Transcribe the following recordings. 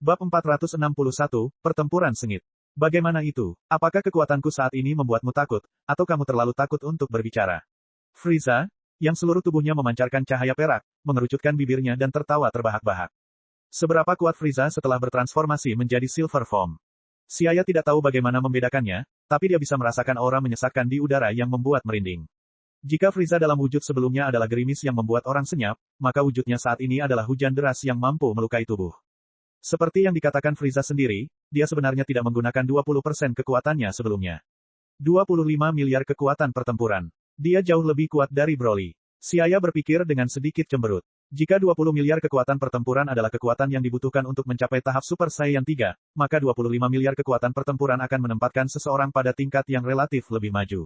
Bab 461, Pertempuran Sengit. Bagaimana itu? Apakah kekuatanku saat ini membuatmu takut, atau kamu terlalu takut untuk berbicara? Frieza, yang seluruh tubuhnya memancarkan cahaya perak, mengerucutkan bibirnya dan tertawa terbahak-bahak. Seberapa kuat Frieza setelah bertransformasi menjadi Silver Form? Xia tidak tahu bagaimana membedakannya, tapi dia bisa merasakan aura menyesakkan di udara yang membuat merinding. Jika Frieza dalam wujud sebelumnya adalah gerimis yang membuat orang senyap, maka wujudnya saat ini adalah hujan deras yang mampu melukai tubuh. Seperti yang dikatakan Frieza sendiri, dia sebenarnya tidak menggunakan 20% kekuatannya sebelumnya. 25 miliar kekuatan pertempuran. Dia jauh lebih kuat dari Broly. Xia berpikir dengan sedikit cemberut. Jika 20 miliar kekuatan pertempuran adalah kekuatan yang dibutuhkan untuk mencapai tahap Super Saiyan 3, maka 25 miliar kekuatan pertempuran akan menempatkan seseorang pada tingkat yang relatif lebih maju.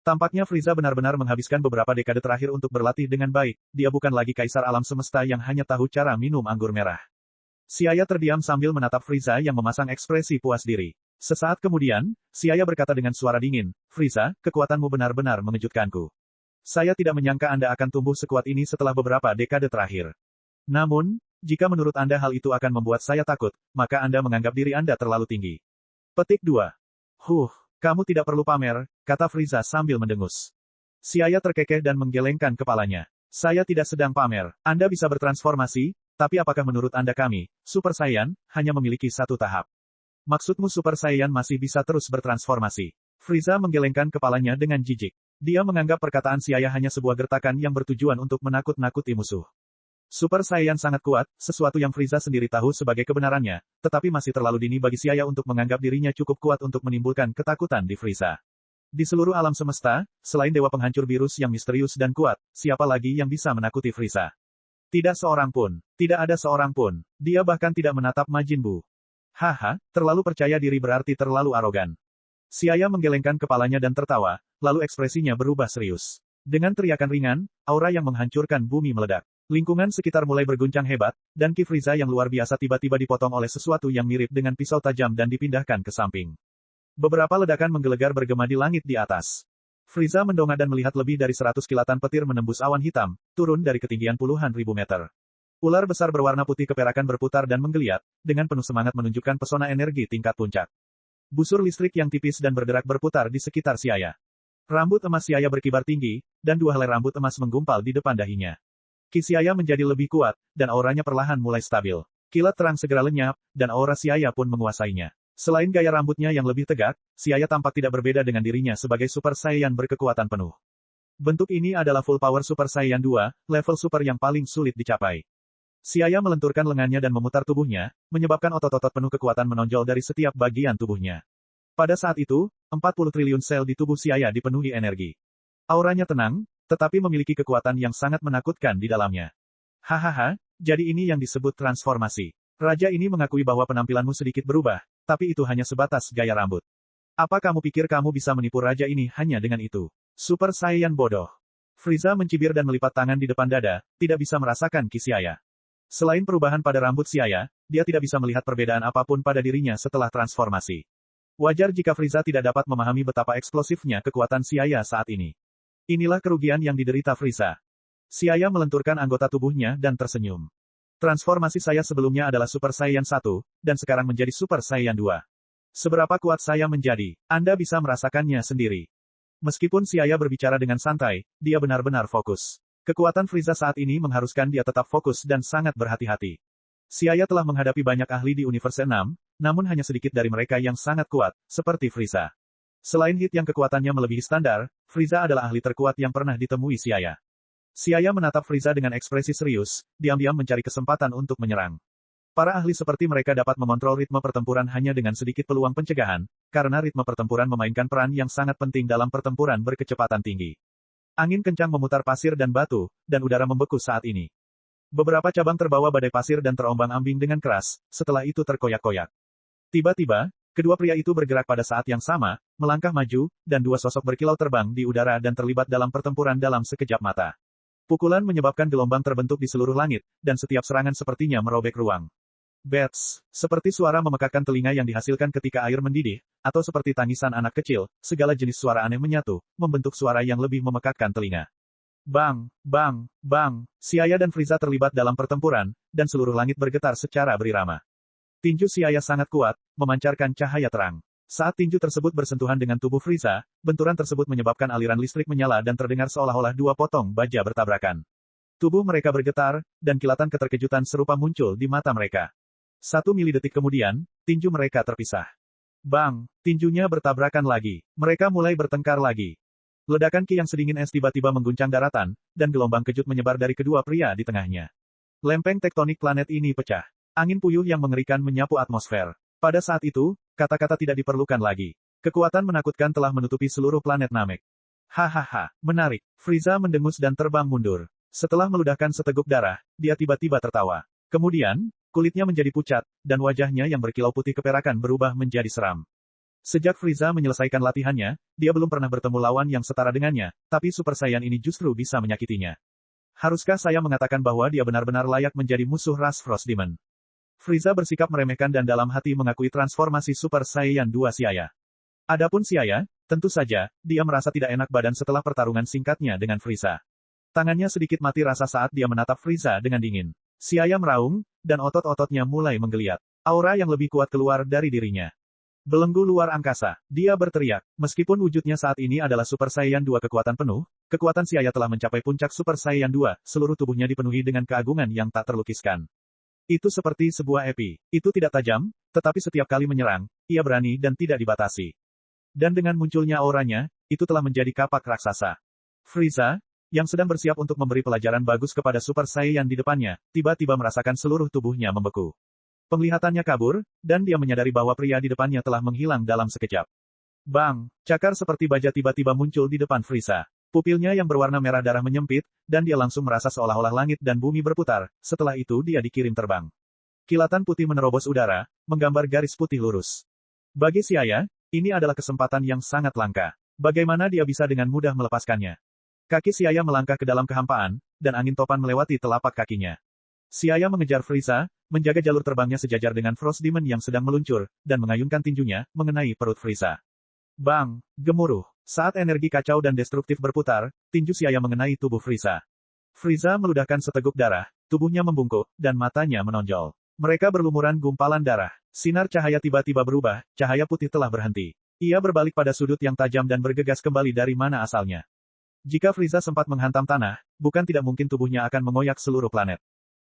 Tampaknya Frieza benar-benar menghabiskan beberapa dekade terakhir untuk berlatih dengan baik, dia bukan lagi kaisar alam semesta yang hanya tahu cara minum anggur merah. Xia terdiam sambil menatap Frieza yang memasang ekspresi puas diri. Sesaat kemudian, Xia berkata dengan suara dingin, "Frieza, kekuatanmu benar-benar mengejutkanku. Saya tidak menyangka Anda akan tumbuh sekuat ini setelah beberapa dekade terakhir. Namun, jika menurut Anda hal itu akan membuat saya takut, maka Anda menganggap diri Anda terlalu tinggi." Petik 2. Kamu tidak perlu pamer, kata Frieza sambil mendengus. Xia terkekeh dan menggelengkan kepalanya. Saya tidak sedang pamer. Anda bisa bertransformasi, tapi apakah menurut Anda kami, Super Saiyan, hanya memiliki satu tahap? Maksudmu Super Saiyan masih bisa terus bertransformasi? Frieza menggelengkan kepalanya dengan jijik. Dia menganggap perkataan Xia hanya sebuah gertakan yang bertujuan untuk menakut-nakuti musuh. Super Saiyan sangat kuat, sesuatu yang Frieza sendiri tahu sebagai kebenarannya, tetapi masih terlalu dini bagi Xia untuk menganggap dirinya cukup kuat untuk menimbulkan ketakutan di Frieza. Di seluruh alam semesta, selain dewa penghancur virus yang misterius dan kuat, siapa lagi yang bisa menakuti Frieza? Tidak seorang pun. Tidak ada seorang pun. Dia bahkan tidak menatap Majin Buu. Haha, terlalu percaya diri berarti terlalu arogan. Xia menggelengkan kepalanya dan tertawa, lalu ekspresinya berubah serius. Dengan teriakan ringan, aura yang menghancurkan bumi meledak. Lingkungan sekitar mulai berguncang hebat, dan Ki Frieza yang luar biasa tiba-tiba dipotong oleh sesuatu yang mirip dengan pisau tajam dan dipindahkan ke samping. Beberapa ledakan menggelegar bergema di langit di atas. Frieza mendongak dan melihat lebih dari 100 kilatan petir menembus awan hitam, turun dari ketinggian puluhan ribu meter. Ular besar berwarna putih keperakan berputar dan menggeliat, dengan penuh semangat menunjukkan pesona energi tingkat puncak. Busur listrik yang tipis dan bergerak berputar di sekitar Xia. Rambut emas Xia berkibar tinggi, dan dua helai rambut emas menggumpal di depan dahinya. Ki Xia menjadi lebih kuat, dan auranya perlahan mulai stabil. Kilat terang segera lenyap, dan aura Xia pun menguasainya. Selain gaya rambutnya yang lebih tegak, Xia tampak tidak berbeda dengan dirinya sebagai Super Saiyan berkekuatan penuh. Bentuk ini adalah full power Super Saiyan 2, level super yang paling sulit dicapai. Xia melenturkan lengannya dan memutar tubuhnya, menyebabkan otot-otot penuh kekuatan menonjol dari setiap bagian tubuhnya. Pada saat itu, 40 triliun sel di tubuh Xia dipenuhi energi. Auranya tenang, tetapi memiliki kekuatan yang sangat menakutkan di dalamnya. Hahaha, jadi ini yang disebut transformasi. Raja ini mengakui bahwa penampilanmu sedikit berubah, tapi itu hanya sebatas gaya rambut. Apa kamu pikir kamu bisa menipu raja ini hanya dengan itu? Super Saiyan bodoh. Frieza mencibir dan melipat tangan di depan dada, tidak bisa merasakan Ki Xia. Selain perubahan pada rambut Xia, dia tidak bisa melihat perbedaan apapun pada dirinya setelah transformasi. Wajar jika Frieza tidak dapat memahami betapa eksplosifnya kekuatan Xia saat ini. Inilah kerugian yang diderita Frieza. Xia melenturkan anggota tubuhnya dan tersenyum. Transformasi saya sebelumnya adalah Super Saiyan 1, dan sekarang menjadi Super Saiyan 2. Seberapa kuat saya menjadi, Anda bisa merasakannya sendiri. Meskipun Xia berbicara dengan santai, dia benar-benar fokus. Kekuatan Frieza saat ini mengharuskan dia tetap fokus dan sangat berhati-hati. Xia telah menghadapi banyak ahli di Universe 6, namun hanya sedikit dari mereka yang sangat kuat, seperti Frieza. Selain hit yang kekuatannya melebihi standar, Frieza adalah ahli terkuat yang pernah ditemui Xia. Xia menatap Frieza dengan ekspresi serius, diam-diam mencari kesempatan untuk menyerang. Para ahli seperti mereka dapat mengontrol ritme pertempuran hanya dengan sedikit peluang pencegahan, karena ritme pertempuran memainkan peran yang sangat penting dalam pertempuran berkecepatan tinggi. Angin kencang memutar pasir dan batu, dan udara membeku saat ini. Beberapa cabang terbawa badai pasir dan terombang-ambing dengan keras, setelah itu terkoyak-koyak. Tiba-tiba, kedua pria itu bergerak pada saat yang sama, melangkah maju, dan dua sosok berkilau terbang di udara dan terlibat dalam pertempuran dalam sekejap mata. Pukulan menyebabkan gelombang terbentuk di seluruh langit, dan setiap serangan sepertinya merobek ruang. Bats, seperti suara memekakkan telinga yang dihasilkan ketika air mendidih, atau seperti tangisan anak kecil, segala jenis suara aneh menyatu, membentuk suara yang lebih memekakkan telinga. Bang, bang, bang, Xia dan Frieza terlibat dalam pertempuran, dan seluruh langit bergetar secara berirama. Tinju Siaya sangat kuat, memancarkan cahaya terang. Saat tinju tersebut bersentuhan dengan tubuh Frieza, benturan tersebut menyebabkan aliran listrik menyala dan terdengar seolah-olah dua potong baja bertabrakan. Tubuh mereka bergetar, dan kilatan keterkejutan serupa muncul di mata mereka. 1 milidetik kemudian, tinju mereka terpisah. Bang! Tinjunya bertabrakan lagi. Mereka mulai bertengkar lagi. Ledakan ki yang sedingin es tiba-tiba mengguncang daratan, dan gelombang kejut menyebar dari kedua pria di tengahnya. Lempeng tektonik planet ini pecah. Angin puyuh yang mengerikan menyapu atmosfer. Pada saat itu, kata-kata tidak diperlukan lagi. Kekuatan menakutkan telah menutupi seluruh planet Namek. Hahaha, menarik. Frieza mendengus dan terbang mundur. Setelah meludahkan seteguk darah, dia tiba-tiba tertawa. Kemudian, kulitnya menjadi pucat, dan wajahnya yang berkilau putih keperakan berubah menjadi seram. Sejak Frieza menyelesaikan latihannya, dia belum pernah bertemu lawan yang setara dengannya, tapi Super Saiyan ini justru bisa menyakitinya. Haruskah saya mengatakan bahwa dia benar-benar layak menjadi musuh ras Frost Demon? Frieza bersikap meremehkan dan dalam hati mengakui transformasi Super Saiyan 2 Siaya. Adapun Siaya, tentu saja, dia merasa tidak enak badan setelah pertarungan singkatnya dengan Frieza. Tangannya sedikit mati rasa saat dia menatap Frieza dengan dingin. Siaya meraung, dan otot-ototnya mulai menggeliat. Aura yang lebih kuat keluar dari dirinya. Belenggu luar angkasa, dia berteriak. Meskipun wujudnya saat ini adalah Super Saiyan 2 kekuatan penuh, kekuatan Siaya telah mencapai puncak Super Saiyan 2, seluruh tubuhnya dipenuhi dengan keagungan yang tak terlukiskan. Itu seperti sebuah epi. Itu tidak tajam, tetapi setiap kali menyerang, ia berani dan tidak dibatasi. Dan dengan munculnya auranya, itu telah menjadi kapak raksasa. Frieza, yang sedang bersiap untuk memberi pelajaran bagus kepada Super Saiyan di depannya, tiba-tiba merasakan seluruh tubuhnya membeku. Penglihatannya kabur, dan dia menyadari bahwa pria di depannya telah menghilang dalam sekejap. Bang! Cakar seperti baja tiba-tiba muncul di depan Frieza. Pupilnya yang berwarna merah darah menyempit, dan dia langsung merasa seolah-olah langit dan bumi berputar, setelah itu dia dikirim terbang. Kilatan putih menerobos udara, menggambar garis putih lurus. Bagi Siaya, ini adalah kesempatan yang sangat langka. Bagaimana dia bisa dengan mudah melepaskannya? Kaki Siaya melangkah ke dalam kehampaan, dan angin topan melewati telapak kakinya. Siaya mengejar Frieza, menjaga jalur terbangnya sejajar dengan Frost Demon yang sedang meluncur, dan mengayunkan tinjunya, mengenai perut Frieza. Bang! Gemuruh. Saat energi kacau dan destruktif berputar, tinju Siaya mengenai tubuh Frieza. Frieza meludahkan seteguk darah, tubuhnya membungkuk, dan matanya menonjol. Mereka berlumuran gumpalan darah. Sinar cahaya tiba-tiba berubah, cahaya putih telah berhenti. Ia berbalik pada sudut yang tajam dan bergegas kembali dari mana asalnya. Jika Frieza sempat menghantam tanah, bukan tidak mungkin tubuhnya akan mengoyak seluruh planet.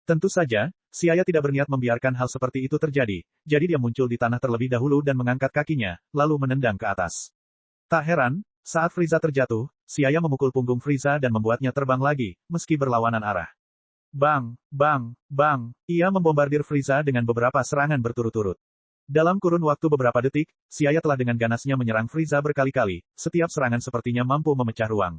Tentu saja, Siaya tidak berniat membiarkan hal seperti itu terjadi, jadi dia muncul di tanah terlebih dahulu dan mengangkat kakinya, lalu menendang ke atas. Tak heran, saat Frieza terjatuh, Siaya memukul punggung Frieza dan membuatnya terbang lagi, meski berlawanan arah. Bang! Bang! Bang! Ia membombardir Frieza dengan beberapa serangan berturut-turut. Dalam kurun waktu beberapa detik, Siaya telah dengan ganasnya menyerang Frieza berkali-kali, setiap serangan sepertinya mampu memecah ruang.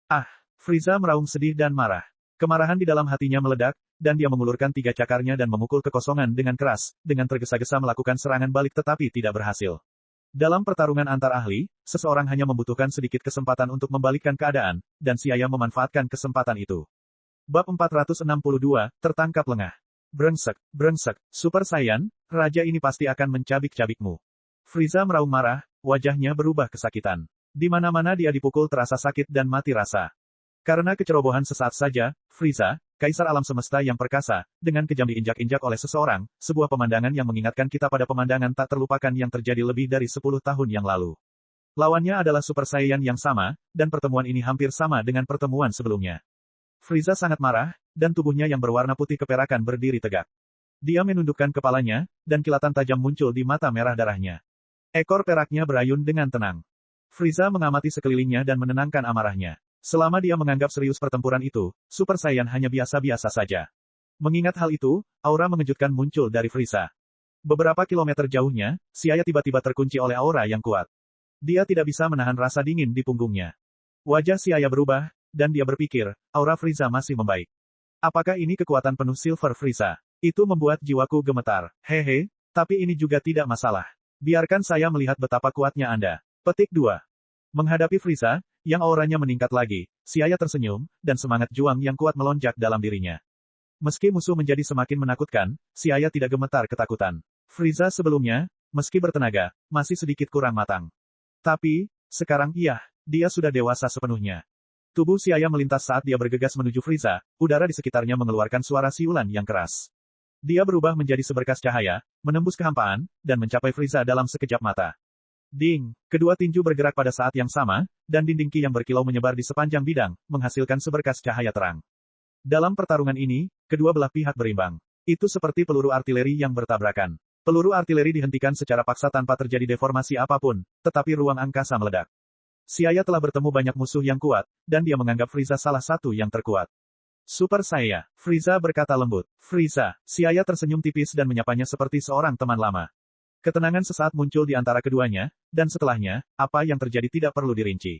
Ah! Frieza meraung sedih dan marah. Kemarahan di dalam hatinya meledak, dan dia mengulurkan 3 cakarnya dan memukul kekosongan dengan keras, dengan tergesa-gesa melakukan serangan balik tetapi tidak berhasil. Dalam pertarungan antar ahli, seseorang hanya membutuhkan sedikit kesempatan untuk membalikkan keadaan, dan Siaya memanfaatkan kesempatan itu. Bab 462, tertangkap lengah. Brengsek, brengsek, Super Saiyan, raja ini pasti akan mencabik-cabikmu. Frieza meraung marah, wajahnya berubah kesakitan. Di mana-mana dia dipukul terasa sakit dan mati rasa. Karena kecerobohan sesaat saja, Frieza, kaisar alam semesta yang perkasa, dengan kejam diinjak-injak oleh seseorang, sebuah pemandangan yang mengingatkan kita pada pemandangan tak terlupakan yang terjadi lebih dari 10 tahun yang lalu. Lawannya adalah Super Saiyan yang sama, dan pertemuan ini hampir sama dengan pertemuan sebelumnya. Frieza sangat marah, dan tubuhnya yang berwarna putih keperakan berdiri tegak. Dia menundukkan kepalanya, dan kilatan tajam muncul di mata merah darahnya. Ekor peraknya berayun dengan tenang. Frieza mengamati sekelilingnya dan menenangkan amarahnya. Selama dia menganggap serius pertempuran itu, Super Saiyan hanya biasa-biasa saja. Mengingat hal itu, aura mengejutkan muncul dari Frieza. Beberapa kilometer jauhnya, Siaya tiba-tiba terkunci oleh aura yang kuat. Dia tidak bisa menahan rasa dingin di punggungnya. Wajah Siaya berubah, dan dia berpikir, aura Frieza masih membaik. Apakah ini kekuatan penuh Silver Frieza? Itu membuat jiwaku gemetar. Hehe, tapi ini juga tidak masalah. Biarkan saya melihat betapa kuatnya Anda. Petik 2. Menghadapi Frieza, yang auranya meningkat lagi, Siaya tersenyum, dan semangat juang yang kuat melonjak dalam dirinya. Meski musuh menjadi semakin menakutkan, Siaya tidak gemetar ketakutan. Frieza sebelumnya, meski bertenaga, masih sedikit kurang matang. Tapi, sekarang dia sudah dewasa sepenuhnya. Tubuh Siaya melintas saat dia bergegas menuju Frieza, udara di sekitarnya mengeluarkan suara siulan yang keras. Dia berubah menjadi seberkas cahaya, menembus kehampaan, dan mencapai Frieza dalam sekejap mata. Ding! Kedua tinju bergerak pada saat yang sama, dan dinding ki yang berkilau menyebar di sepanjang bidang, menghasilkan seberkas cahaya terang. Dalam pertarungan ini, kedua belah pihak berimbang. Itu seperti peluru artileri yang bertabrakan. Peluru artileri dihentikan secara paksa tanpa terjadi deformasi apapun, tetapi ruang angkasa meledak. Xia telah bertemu banyak musuh yang kuat, dan dia menganggap Frieza salah satu yang terkuat. Super saya, Frieza berkata lembut. Frieza, Xia tersenyum tipis dan menyapanya seperti seorang teman lama. Ketenangan sesaat muncul di antara keduanya, dan setelahnya, apa yang terjadi tidak perlu dirinci.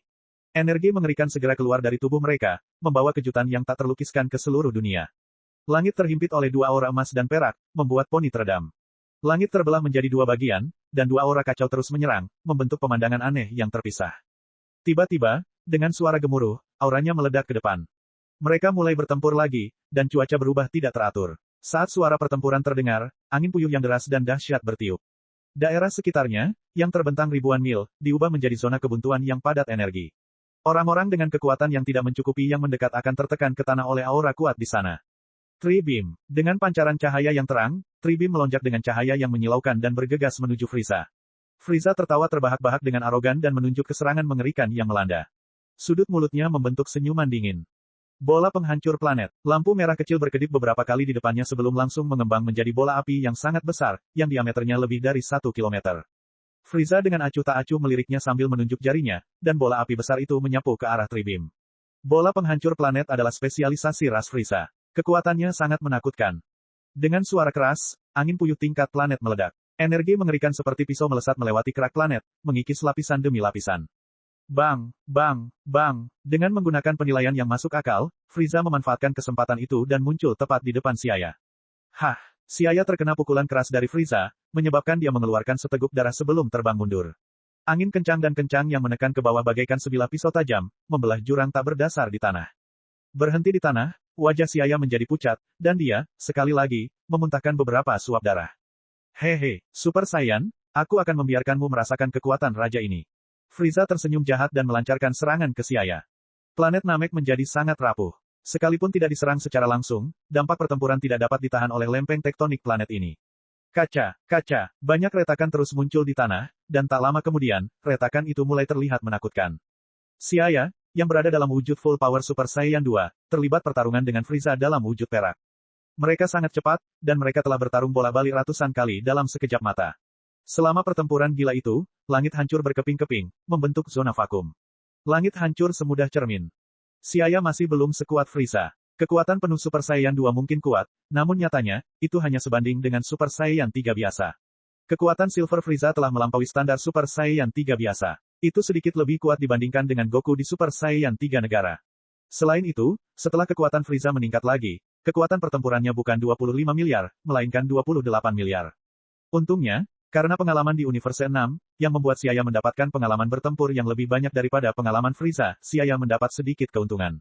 Energi mengerikan segera keluar dari tubuh mereka, membawa kejutan yang tak terlukiskan ke seluruh dunia. Langit terhimpit oleh dua aura emas dan perak, membuat Poni teredam. Langit terbelah menjadi dua bagian, dan dua aura kacau terus menyerang, membentuk pemandangan aneh yang terpisah. Tiba-tiba, dengan suara gemuruh, auranya meledak ke depan. Mereka mulai bertempur lagi, dan cuaca berubah tidak teratur. Saat suara pertempuran terdengar, angin puyuh yang deras dan dahsyat bertiup. Daerah sekitarnya, yang terbentang ribuan mil, diubah menjadi zona kebuntuan yang padat energi. Orang-orang dengan kekuatan yang tidak mencukupi yang mendekat akan tertekan ke tanah oleh aura kuat di sana. Tri-beam. Dengan pancaran cahaya yang terang, Tri-beam melonjak dengan cahaya yang menyilaukan dan bergegas menuju Frieza. Frieza tertawa terbahak-bahak dengan arogan dan menunjuk keserangan mengerikan yang melanda. Sudut mulutnya membentuk senyuman dingin. Bola penghancur planet. Lampu merah kecil berkedip beberapa kali di depannya sebelum langsung mengembang menjadi bola api yang sangat besar, yang diameternya lebih dari 1 kilometer. Frieza dengan acuh tak acuh meliriknya sambil menunjuk jarinya, dan bola api besar itu menyapu ke arah Tri-beam. Bola penghancur planet adalah spesialisasi ras Frieza. Kekuatannya sangat menakutkan. Dengan suara keras, angin puyuh tingkat planet meledak. Energi mengerikan seperti pisau melesat melewati kerak planet, mengikis lapisan demi lapisan. Bang, bang, bang. Dengan menggunakan penilaian yang masuk akal, Frieza memanfaatkan kesempatan itu dan muncul tepat di depan Xia. Hah! Xia terkena pukulan keras dari Frieza, menyebabkan dia mengeluarkan seteguk darah sebelum terbang mundur. Angin kencang dan kencang yang menekan ke bawah bagaikan sebilah pisau tajam, membelah jurang tak berdasar di tanah. Berhenti di tanah, wajah Xia menjadi pucat, dan dia, sekali lagi, memuntahkan beberapa suap darah. Hehe, Super Saiyan, aku akan membiarkanmu merasakan kekuatan raja ini. Frieza tersenyum jahat dan melancarkan serangan ke Xia. Planet Namek menjadi sangat rapuh. Sekalipun tidak diserang secara langsung, dampak pertempuran tidak dapat ditahan oleh lempeng tektonik planet ini. Kaca, kaca, banyak retakan terus muncul di tanah, dan tak lama kemudian, retakan itu mulai terlihat menakutkan. Xia, yang berada dalam wujud full power Super Saiyan 2, terlibat pertarungan dengan Frieza dalam wujud perak. Mereka sangat cepat, dan mereka telah bertarung bola-balik ratusan kali dalam sekejap mata. Selama pertempuran gila itu, langit hancur berkeping-keping, membentuk zona vakum. Langit hancur semudah cermin. Xia masih belum sekuat Frieza. Kekuatan penuh Super Saiyan 2 mungkin kuat, namun nyatanya, itu hanya sebanding dengan Super Saiyan 3 biasa. Kekuatan Silver Frieza telah melampaui standar Super Saiyan 3 biasa. Itu sedikit lebih kuat dibandingkan dengan Goku di Super Saiyan 3 negara. Selain itu, setelah kekuatan Frieza meningkat lagi, kekuatan pertempurannya bukan 25 miliar, melainkan 28 miliar. Untungnya, karena pengalaman di Universe 6, yang membuat Xia mendapatkan pengalaman bertempur yang lebih banyak daripada pengalaman Frieza, Xia mendapat sedikit keuntungan.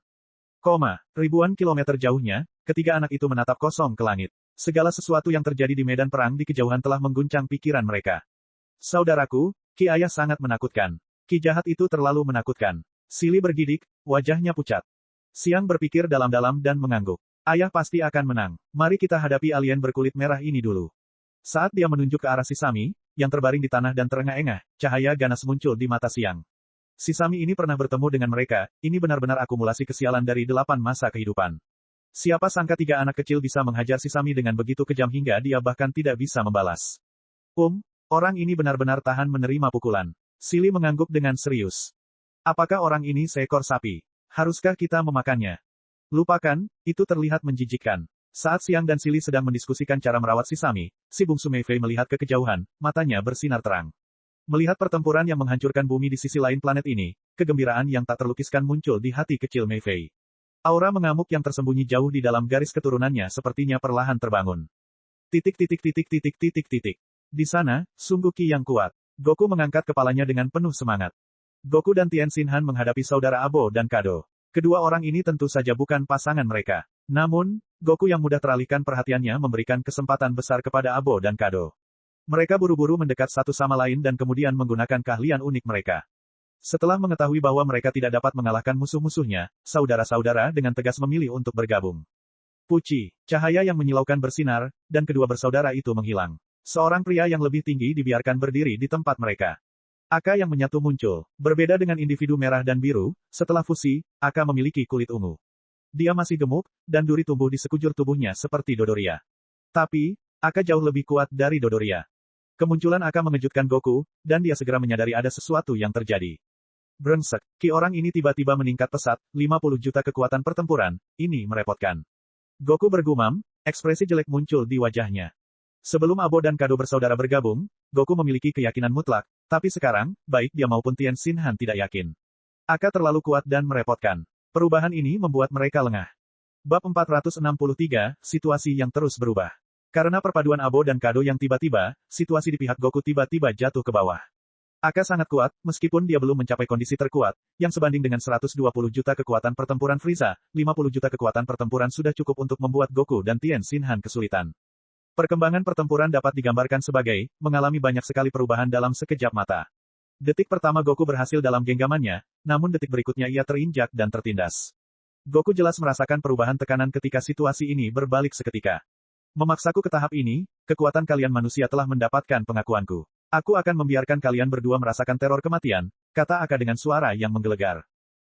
Ribuan kilometer jauhnya, ketiga anak itu menatap kosong ke langit. Segala sesuatu yang terjadi di medan perang di kejauhan telah mengguncang pikiran mereka. Saudaraku, Ki Ayah sangat menakutkan. Ki jahat itu terlalu menakutkan. Sili bergidik, wajahnya pucat. Xiang berpikir dalam-dalam dan mengangguk. Ayah pasti akan menang. Mari kita hadapi alien berkulit merah ini dulu. Saat dia menunjuk ke arah Sisami, yang terbaring di tanah dan terengah-engah, cahaya ganas muncul di mata Xiang. Sisami ini pernah bertemu dengan mereka, ini benar-benar akumulasi kesialan dari 8 masa kehidupan. Siapa sangka 3 anak kecil bisa menghajar Sisami dengan begitu kejam hingga dia bahkan tidak bisa membalas. Orang ini benar-benar tahan menerima pukulan. Sili mengangguk dengan serius. Apakah orang ini seekor sapi? Haruskah kita memakannya? Lupakan, itu terlihat menjijikkan. Saat Xiang dan Sili sedang mendiskusikan cara merawat Sisami, si bungsu Meifei melihat ke kejauhan, matanya bersinar terang. Melihat pertempuran yang menghancurkan bumi di sisi lain planet ini, kegembiraan yang tak terlukiskan muncul di hati kecil Meifei. Aura mengamuk yang tersembunyi jauh di dalam garis keturunannya sepertinya perlahan terbangun. Di sana, sungguh Ki yang kuat. Goku mengangkat kepalanya dengan penuh semangat. Goku dan Tien Shinhan menghadapi saudara Abo dan Kado. Kedua orang ini tentu saja bukan pasangan mereka. Namun, Goku yang mudah teralihkan perhatiannya memberikan kesempatan besar kepada Abo dan Kado. Mereka buru-buru mendekat satu sama lain dan kemudian menggunakan keahlian unik mereka. Setelah mengetahui bahwa mereka tidak dapat mengalahkan musuh-musuhnya, saudara-saudara dengan tegas memilih untuk bergabung. Puci, cahaya yang menyilaukan bersinar, dan kedua bersaudara itu menghilang. Seorang pria yang lebih tinggi dibiarkan berdiri di tempat mereka. Aka yang menyatu muncul. Berbeda dengan individu merah dan biru, setelah fusi, Aka memiliki kulit ungu. Dia masih gemuk, dan duri tumbuh di sekujur tubuhnya seperti Dodoria. Tapi, Aka jauh lebih kuat dari Dodoria. Kemunculan Aka mengejutkan Goku, dan dia segera menyadari ada sesuatu yang terjadi. Brengsek, ki orang ini tiba-tiba meningkat pesat, 50 juta kekuatan pertempuran, ini merepotkan. Goku bergumam, ekspresi jelek muncul di wajahnya. Sebelum Abo dan Kado bersaudara bergabung, Goku memiliki keyakinan mutlak, tapi sekarang, baik dia maupun Tien Shinhan tidak yakin. Aka terlalu kuat dan merepotkan. Perubahan ini membuat mereka lengah. Bab 463, situasi yang terus berubah. Karena perpaduan Abo dan Kado yang tiba-tiba, situasi di pihak Goku tiba-tiba jatuh ke bawah. Aka sangat kuat, meskipun dia belum mencapai kondisi terkuat, yang sebanding dengan 120 juta kekuatan pertempuran Frieza, 50 juta kekuatan pertempuran sudah cukup untuk membuat Goku dan Tien Shinhan kesulitan. Perkembangan pertempuran dapat digambarkan sebagai, mengalami banyak sekali perubahan dalam sekejap mata. Detik pertama Goku berhasil dalam genggamannya, namun detik berikutnya ia terinjak dan tertindas. Goku jelas merasakan perubahan tekanan ketika situasi ini berbalik seketika. Memaksaku ke tahap ini, kekuatan kalian manusia telah mendapatkan pengakuanku. Aku akan membiarkan kalian berdua merasakan teror kematian, kata Aka dengan suara yang menggelegar.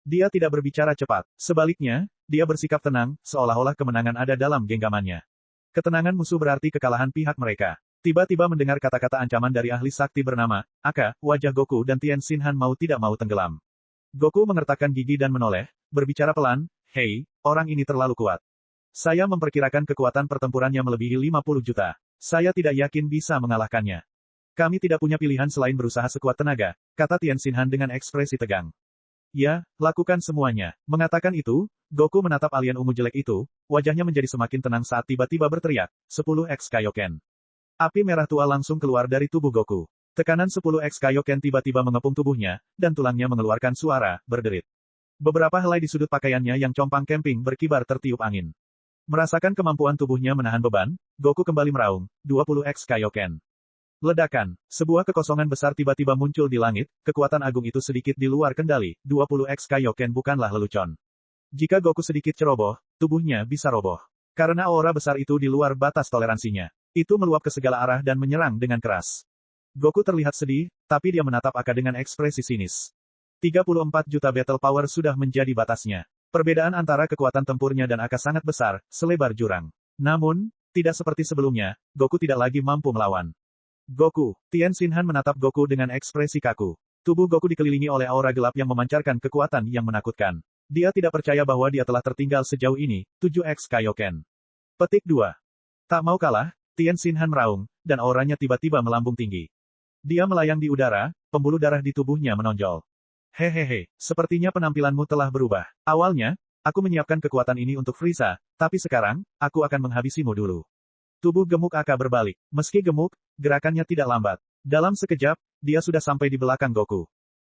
Dia tidak berbicara cepat, sebaliknya, dia bersikap tenang, seolah-olah kemenangan ada dalam genggamannya. Ketenangan musuh berarti kekalahan pihak mereka. Tiba-tiba mendengar kata-kata ancaman dari ahli sakti bernama Aka, wajah Goku dan Tien Shinhan mau tidak mau tenggelam. Goku mengertakkan gigi dan menoleh, berbicara pelan, "Hei, orang ini terlalu kuat. Saya memperkirakan kekuatan pertempurannya melebihi 50 juta. Saya tidak yakin bisa mengalahkannya. Kami tidak punya pilihan selain berusaha sekuat tenaga," kata Tien Shinhan dengan ekspresi tegang. "Ya, lakukan semuanya." Mengatakan itu, Goku menatap alien ungu jelek itu, wajahnya menjadi semakin tenang saat tiba-tiba berteriak, 10x Kaioken. Api merah tua langsung keluar dari tubuh Goku. Tekanan 10x Kaioken tiba-tiba mengepung tubuhnya, dan tulangnya mengeluarkan suara, berderit. Beberapa helai di sudut pakaiannya yang compang camping berkibar tertiup angin. Merasakan kemampuan tubuhnya menahan beban, Goku kembali meraung, 20x Kaioken. Ledakan, sebuah kekosongan besar tiba-tiba muncul di langit, kekuatan agung itu sedikit di luar kendali, 20x Kaioken bukanlah lelucon. Jika Goku sedikit ceroboh, tubuhnya bisa roboh. Karena aura besar itu di luar batas toleransinya. Itu meluap ke segala arah dan menyerang dengan keras. Goku terlihat sedih, tapi dia menatap Aka dengan ekspresi sinis. 34 juta battle power sudah menjadi batasnya. Perbedaan antara kekuatan tempurnya dan Aka sangat besar, selebar jurang. Namun, tidak seperti sebelumnya, Goku tidak lagi mampu melawan. Goku, Tien Shinhan menatap Goku dengan ekspresi kaku. Tubuh Goku dikelilingi oleh aura gelap yang memancarkan kekuatan yang menakutkan. Dia tidak percaya bahwa dia telah tertinggal sejauh ini, 7x Kaioken. Petik 2. Tak mau kalah, Tien Shinhan meraung, dan auranya tiba-tiba melambung tinggi. Dia melayang di udara, pembuluh darah di tubuhnya menonjol. Hehehe, sepertinya penampilanmu telah berubah. Awalnya, aku menyiapkan kekuatan ini untuk Frieza, tapi sekarang, aku akan menghabisimu dulu. Tubuh gemuk Aka berbalik. Meski gemuk, gerakannya tidak lambat. Dalam sekejap, dia sudah sampai di belakang Goku.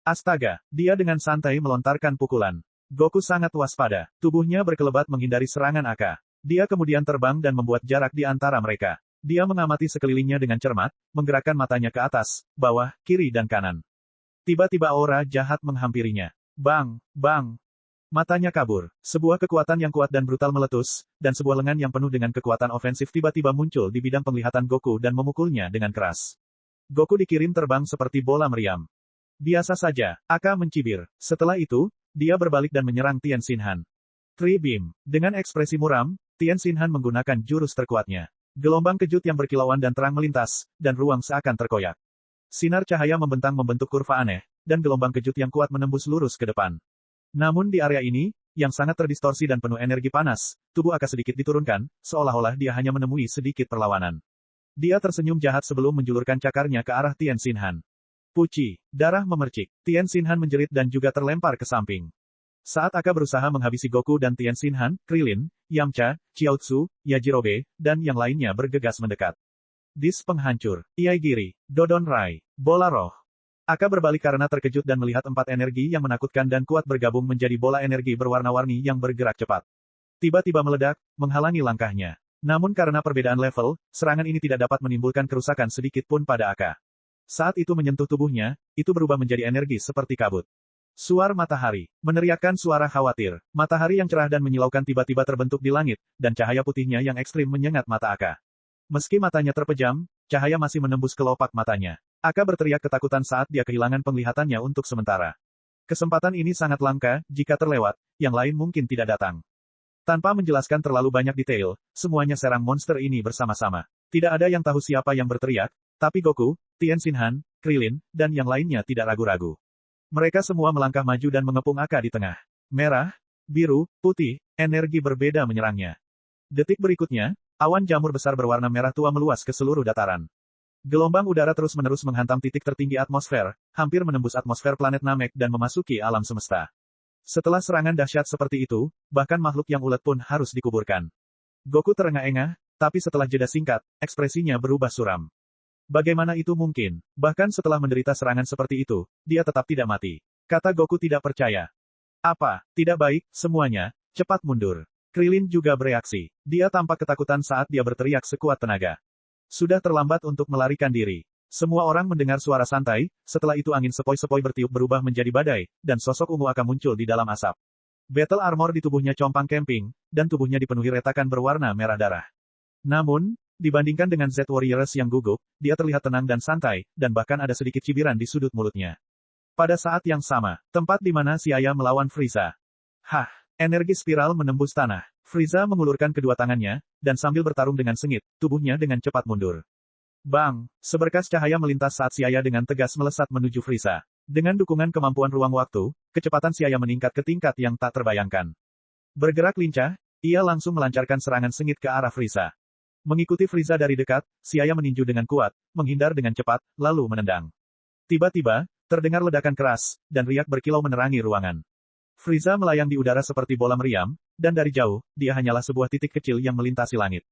Astaga, dia dengan santai melontarkan pukulan. Goku sangat waspada. Tubuhnya berkelebat menghindari serangan Aka. Dia kemudian terbang dan membuat jarak di antara mereka. Dia mengamati sekelilingnya dengan cermat, menggerakkan matanya ke atas, bawah, kiri dan kanan. Tiba-tiba aura jahat menghampirinya. Bang, bang. Matanya kabur. Sebuah kekuatan yang kuat dan brutal meletus, dan sebuah lengan yang penuh dengan kekuatan ofensif tiba-tiba muncul di bidang penglihatan Goku dan memukulnya dengan keras. Goku dikirim terbang seperti bola meriam. Biasa saja, Aka mencibir. Setelah itu, dia berbalik dan menyerang Tien Shinhan. Tree Beam. Dengan ekspresi muram, Tien Shinhan menggunakan jurus terkuatnya. Gelombang kejut yang berkilauan dan terang melintas, dan ruang seakan terkoyak. Sinar cahaya membentang membentuk kurva aneh, dan gelombang kejut yang kuat menembus lurus ke depan. Namun di area ini, yang sangat terdistorsi dan penuh energi panas, tubuh Aka sedikit diturunkan, seolah-olah dia hanya menemui sedikit perlawanan. Dia tersenyum jahat sebelum menjulurkan cakarnya ke arah Tien Shinhan. Puci, darah memercik. Tien Shinhan menjerit dan juga terlempar ke samping. Saat Aka berusaha menghabisi Goku dan Tien Shinhan, Krillin, Yamcha, Chiaotzu, Yajirobe, dan yang lainnya bergegas mendekat. Dis penghancur, Iaigiri, Dodon Rai, bola roh. Aka berbalik karena terkejut dan melihat 4 energi yang menakutkan dan kuat bergabung menjadi bola energi berwarna-warni yang bergerak cepat. Tiba-tiba meledak, menghalangi langkahnya. Namun karena perbedaan level, serangan ini tidak dapat menimbulkan kerusakan sedikit pun pada Aka. Saat itu menyentuh tubuhnya, itu berubah menjadi energi seperti kabut. Suar matahari. Meneriakkan suara khawatir. Matahari yang cerah dan menyilaukan tiba-tiba terbentuk di langit, dan cahaya putihnya yang ekstrim menyengat mata Aka. Meski matanya terpejam, cahaya masih menembus kelopak matanya. Aka berteriak ketakutan saat dia kehilangan penglihatannya untuk sementara. Kesempatan ini sangat langka, jika terlewat, yang lain mungkin tidak datang. Tanpa menjelaskan terlalu banyak detail, semuanya serang monster ini bersama-sama. Tidak ada yang tahu siapa yang berteriak, tapi Goku, Tien Shinhan, Krillin, dan yang lainnya tidak ragu-ragu. Mereka semua melangkah maju dan mengepung Aka di tengah. Merah, biru, putih, energi berbeda menyerangnya. Detik berikutnya, awan jamur besar berwarna merah tua meluas ke seluruh dataran. Gelombang udara terus-menerus menghantam titik tertinggi atmosfer, hampir menembus atmosfer planet Namek dan memasuki alam semesta. Setelah serangan dahsyat seperti itu, bahkan makhluk yang ulet pun harus dikuburkan. Goku terengah-engah, tapi setelah jeda singkat, ekspresinya berubah suram. Bagaimana itu mungkin? Bahkan setelah menderita serangan seperti itu, dia tetap tidak mati. Kata Goku tidak percaya. Apa? Tidak baik, semuanya, cepat mundur. Krillin juga bereaksi. Dia tampak ketakutan saat dia berteriak sekuat tenaga. Sudah terlambat untuk melarikan diri. Semua orang mendengar suara santai, setelah itu angin sepoi-sepoi bertiup berubah menjadi badai, dan sosok ungu Aka muncul di dalam asap. Battle armor di tubuhnya compang camping, dan tubuhnya dipenuhi retakan berwarna merah darah. Namun, dibandingkan dengan Z Warriors yang gugup, dia terlihat tenang dan santai, dan bahkan ada sedikit cibiran di sudut mulutnya. Pada saat yang sama, tempat di mana Siaya melawan Frieza. Hah, energi spiral menembus tanah. Frieza mengulurkan kedua tangannya, dan sambil bertarung dengan sengit, tubuhnya dengan cepat mundur. Bang! Seberkas cahaya melintas saat Siaya dengan tegas melesat menuju Frieza. Dengan dukungan kemampuan ruang waktu, kecepatan Siaya meningkat ke tingkat yang tak terbayangkan. Bergerak lincah, ia langsung melancarkan serangan sengit ke arah Frieza. Mengikuti Frieza dari dekat, Siaya meninju dengan kuat, menghindar dengan cepat, lalu menendang. Tiba-tiba, terdengar ledakan keras, dan riak berkilau menerangi ruangan. Frieza melayang di udara seperti bola meriam, dan dari jauh, dia hanyalah sebuah titik kecil yang melintasi langit.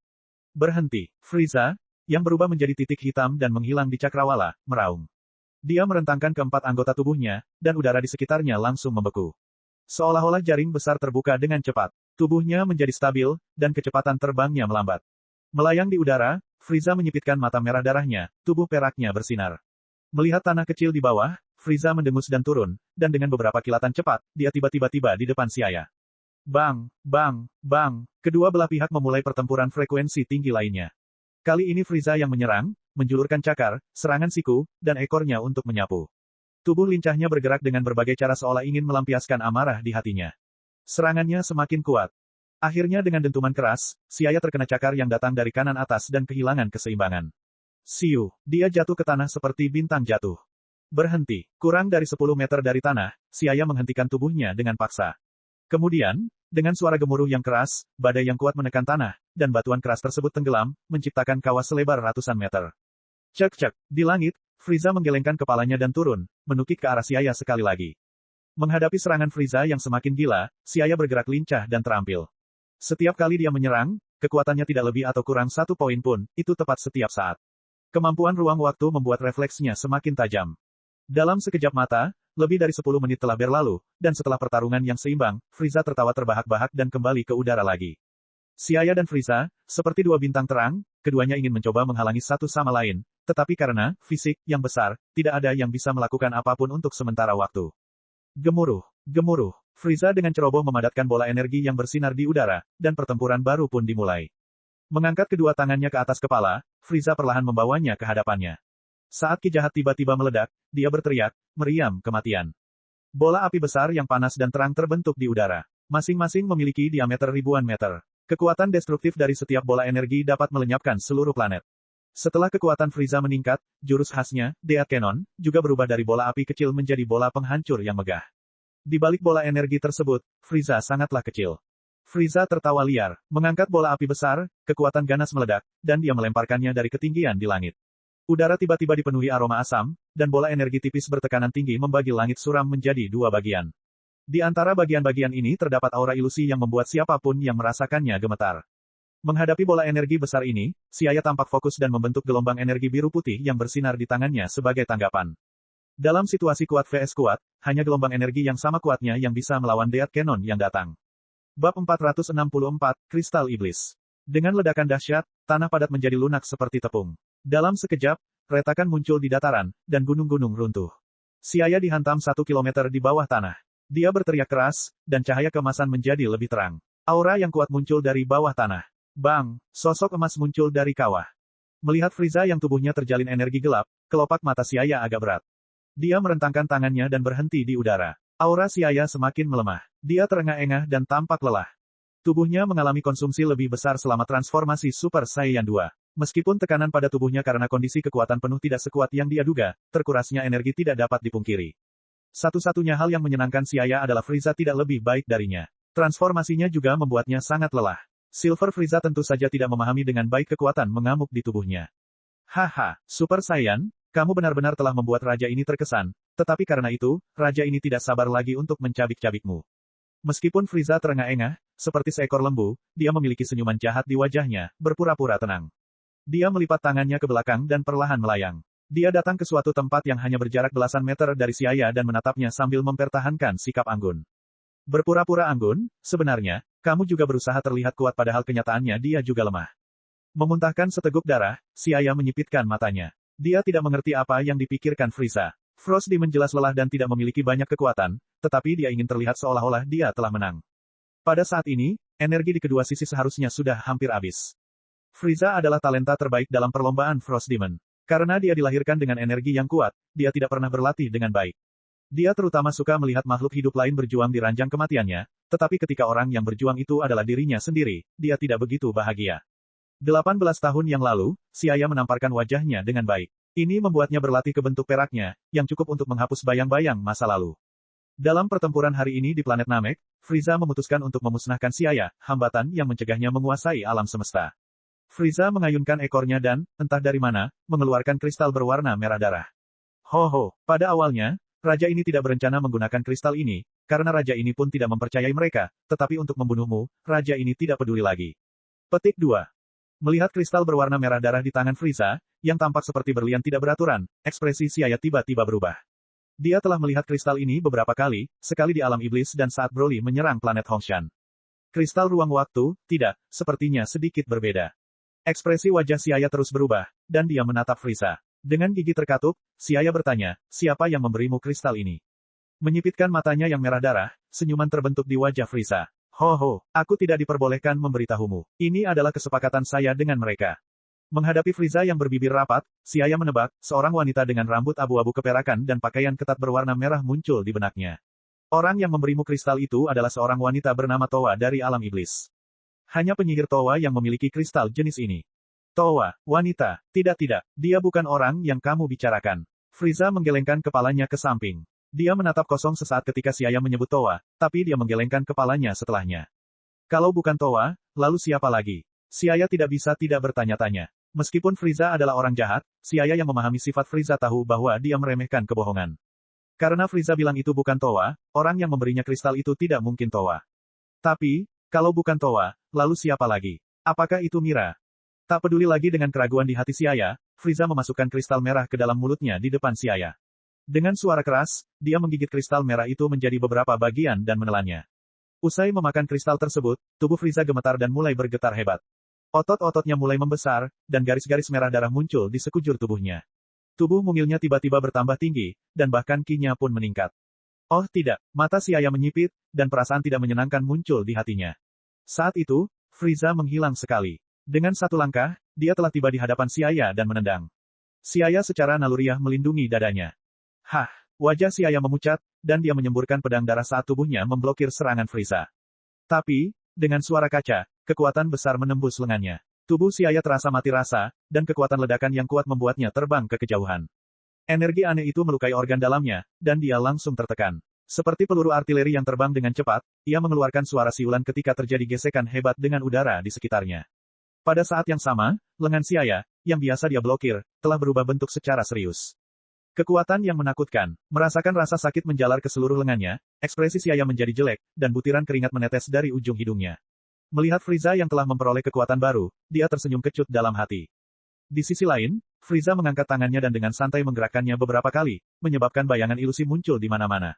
Berhenti. Frieza, yang berubah menjadi titik hitam dan menghilang di cakrawala, meraung. Dia merentangkan keempat anggota tubuhnya, dan udara di sekitarnya langsung membeku. Seolah-olah jaring besar terbuka dengan cepat. Tubuhnya menjadi stabil, dan kecepatan terbangnya melambat. Melayang di udara, Frieza menyipitkan mata merah darahnya, tubuh peraknya bersinar. Melihat tanah kecil di bawah, Frieza mendengus dan turun, dan dengan beberapa kilatan cepat, dia tiba-tiba tiba di depan Siaya. Bang, bang, bang, kedua belah pihak memulai pertempuran frekuensi tinggi lainnya. Kali ini Frieza yang menyerang, menjulurkan cakar, serangan siku, dan ekornya untuk menyapu. Tubuh lincahnya bergerak dengan berbagai cara seolah ingin melampiaskan amarah di hatinya. Serangannya semakin kuat. Akhirnya dengan dentuman keras, Siaya terkena cakar yang datang dari kanan atas dan kehilangan keseimbangan. Siu, dia jatuh ke tanah seperti bintang jatuh. Berhenti, kurang dari 10 meter dari tanah, Siaya menghentikan tubuhnya dengan paksa. Kemudian, dengan suara gemuruh yang keras, badai yang kuat menekan tanah, dan batuan keras tersebut tenggelam, menciptakan kawah selebar ratusan meter. Cek-cek, di langit, Frieza menggelengkan kepalanya dan turun, menukik ke arah Siaya sekali lagi. Menghadapi serangan Frieza yang semakin gila, Siaya bergerak lincah dan terampil. Setiap kali dia menyerang, kekuatannya tidak lebih atau kurang 1 poin pun, itu tepat setiap saat. Kemampuan ruang waktu membuat refleksnya semakin tajam. Dalam sekejap mata, lebih dari 10 menit telah berlalu, dan setelah pertarungan yang seimbang, Frieza tertawa terbahak-bahak dan kembali ke udara lagi. Siaya dan Frieza, seperti dua bintang terang, keduanya ingin mencoba menghalangi satu sama lain, tetapi karena fisik yang besar, tidak ada yang bisa melakukan apapun untuk sementara waktu. Gemuruh, gemuruh. Frieza dengan ceroboh memadatkan bola energi yang bersinar di udara, dan pertempuran baru pun dimulai. Mengangkat kedua tangannya ke atas kepala, Frieza perlahan membawanya ke hadapannya. Saat Ki jahat tiba-tiba meledak, dia berteriak, meriam kematian. Bola api besar yang panas dan terang terbentuk di udara. Masing-masing memiliki diameter ribuan meter. Kekuatan destruktif dari setiap bola energi dapat melenyapkan seluruh planet. Setelah kekuatan Frieza meningkat, jurus khasnya, Death Cannon, juga berubah dari bola api kecil menjadi bola penghancur yang megah. Di balik bola energi tersebut, Frieza sangatlah kecil. Frieza tertawa liar, mengangkat bola api besar, kekuatan ganas meledak, dan dia melemparkannya dari ketinggian di langit. Udara tiba-tiba dipenuhi aroma asam, dan bola energi tipis bertekanan tinggi membagi langit suram menjadi dua bagian. Di antara bagian-bagian ini terdapat aura ilusi yang membuat siapapun yang merasakannya gemetar. Menghadapi bola energi besar ini, Siaya tampak fokus dan membentuk gelombang energi biru putih yang bersinar di tangannya sebagai tanggapan. Dalam situasi kuat vs kuat, hanya gelombang energi yang sama kuatnya yang bisa melawan Death Cannon yang datang. Bab 464, Kristal Iblis. Dengan ledakan dahsyat, tanah padat menjadi lunak seperti tepung. Dalam sekejap, retakan muncul di dataran, dan gunung-gunung runtuh. Siaya dihantam 1 kilometer di bawah tanah. Dia berteriak keras, dan cahaya keemasan menjadi lebih terang. Aura yang kuat muncul dari bawah tanah. Bang! Sosok emas muncul dari kawah. Melihat Frieza yang tubuhnya terjalin energi gelap, kelopak mata Siaya agak berat. Dia merentangkan tangannya dan berhenti di udara. Aura Siaya semakin melemah. Dia terengah-engah dan tampak lelah. Tubuhnya mengalami konsumsi lebih besar selama transformasi Super Saiyan 2. Meskipun tekanan pada tubuhnya karena kondisi kekuatan penuh tidak sekuat yang dia duga, terkurasnya energi tidak dapat dipungkiri. Satu-satunya hal yang menyenangkan Siaya adalah Frieza tidak lebih baik darinya. Transformasinya juga membuatnya sangat lelah. Silver Frieza tentu saja tidak memahami dengan baik kekuatan mengamuk di tubuhnya. Haha, Super Saiyan, kamu benar-benar telah membuat raja ini terkesan, tetapi karena itu, raja ini tidak sabar lagi untuk mencabik-cabikmu. Meskipun Frieza terengah-engah, seperti seekor lembu, dia memiliki senyuman jahat di wajahnya, berpura-pura tenang. Dia melipat tangannya ke belakang dan perlahan melayang. Dia datang ke suatu tempat yang hanya berjarak belasan meter dari Siaya dan menatapnya sambil mempertahankan sikap anggun. Berpura-pura anggun, sebenarnya, kamu juga berusaha terlihat kuat padahal kenyataannya dia juga lemah. Memuntahkan seteguk darah, Siaya menyipitkan matanya. Dia tidak mengerti apa yang dipikirkan Frieza. Frost Demon jelas lelah dan tidak memiliki banyak kekuatan, tetapi dia ingin terlihat seolah-olah dia telah menang. Pada saat ini, energi di kedua sisi seharusnya sudah hampir habis. Frieza adalah talenta terbaik dalam perlombaan Frost Demon. Karena dia dilahirkan dengan energi yang kuat, dia tidak pernah berlatih dengan baik. Dia terutama suka melihat makhluk hidup lain berjuang di ranjang kematiannya, tetapi ketika orang yang berjuang itu adalah dirinya sendiri, dia tidak begitu bahagia. 18 tahun yang lalu, Siaya menamparkan wajahnya dengan baik. Ini membuatnya berlatih ke bentuk peraknya, yang cukup untuk menghapus bayang-bayang masa lalu. Dalam pertempuran hari ini di planet Namek, Frieza memutuskan untuk memusnahkan Siaya, hambatan yang mencegahnya menguasai alam semesta. Frieza mengayunkan ekornya dan, entah dari mana, mengeluarkan kristal berwarna merah darah. Pada awalnya, raja ini tidak berencana menggunakan kristal ini, karena raja ini pun tidak mempercayai mereka, tetapi untuk membunuhmu, raja ini tidak peduli lagi. Petik 2. Melihat kristal berwarna merah darah di tangan Frieza, yang tampak seperti berlian tidak beraturan, ekspresi Siaya tiba-tiba berubah. Dia telah melihat kristal ini beberapa kali, sekali di alam iblis dan saat Broly menyerang planet Hongshan. Kristal ruang waktu, tidak, sepertinya sedikit berbeda. Ekspresi wajah Siaya terus berubah, dan dia menatap Frieza. Dengan gigi terkatup, Siaya bertanya, siapa yang memberimu kristal ini? Menyipitkan matanya yang merah darah, senyuman terbentuk di wajah Frieza. Aku tidak diperbolehkan memberitahumu. Ini adalah kesepakatan saya dengan mereka. Menghadapi Frieza yang berbibir rapat, Siaya menebak, seorang wanita dengan rambut abu-abu keperakan dan pakaian ketat berwarna merah muncul di benaknya. Orang yang memberimu kristal itu adalah seorang wanita bernama Towa dari alam iblis. Hanya penyihir Towa yang memiliki kristal jenis ini. Towa, wanita, tidak, dia bukan orang yang kamu bicarakan. Frieza menggelengkan kepalanya ke samping. Dia menatap kosong sesaat ketika Siaya menyebut Towa, tapi dia menggelengkan kepalanya setelahnya. Kalau bukan Towa, lalu siapa lagi? Siaya tidak bisa tidak bertanya-tanya. Meskipun Frieza adalah orang jahat, Siaya yang memahami sifat Frieza tahu bahwa dia meremehkan kebohongan. Karena Frieza bilang itu bukan Towa, orang yang memberinya kristal itu tidak mungkin Towa. Tapi, kalau bukan Towa, lalu siapa lagi? Apakah itu Mira? Tak peduli lagi dengan keraguan di hati Siaya, Frieza memasukkan kristal merah ke dalam mulutnya di depan Siaya. Dengan suara keras, dia menggigit kristal merah itu menjadi beberapa bagian dan menelannya. Usai memakan kristal tersebut, tubuh Frieza gemetar dan mulai bergetar hebat. Otot-ototnya mulai membesar, dan garis-garis merah darah muncul di sekujur tubuhnya. Tubuh mungilnya tiba-tiba bertambah tinggi, dan bahkan ki-nya pun meningkat. Oh tidak, mata Siaya menyipit, dan perasaan tidak menyenangkan muncul di hatinya. Saat itu, Frieza menghilang sekali. Dengan satu langkah, dia telah tiba di hadapan Siaya dan menendang. Siaya secara naluriah melindungi dadanya. Wajah Siaya memucat, dan dia menyemburkan pedang darah saat tubuhnya memblokir serangan Frieza. Tapi, dengan suara kaca, kekuatan besar menembus lengannya. Tubuh Siaya terasa mati rasa, dan kekuatan ledakan yang kuat membuatnya terbang ke kejauhan. Energi aneh itu melukai organ dalamnya, dan dia langsung tertekan. Seperti peluru artileri yang terbang dengan cepat, ia mengeluarkan suara siulan ketika terjadi gesekan hebat dengan udara di sekitarnya. Pada saat yang sama, lengan Siaya, yang biasa dia blokir, telah berubah bentuk secara serius. Kekuatan yang menakutkan, merasakan rasa sakit menjalar ke seluruh lengannya, ekspresi Siaya menjadi jelek, dan butiran keringat menetes dari ujung hidungnya. Melihat Frieza yang telah memperoleh kekuatan baru, dia tersenyum kecut dalam hati. Di sisi lain, Frieza mengangkat tangannya dan dengan santai menggerakkannya beberapa kali, menyebabkan bayangan ilusi muncul di mana-mana.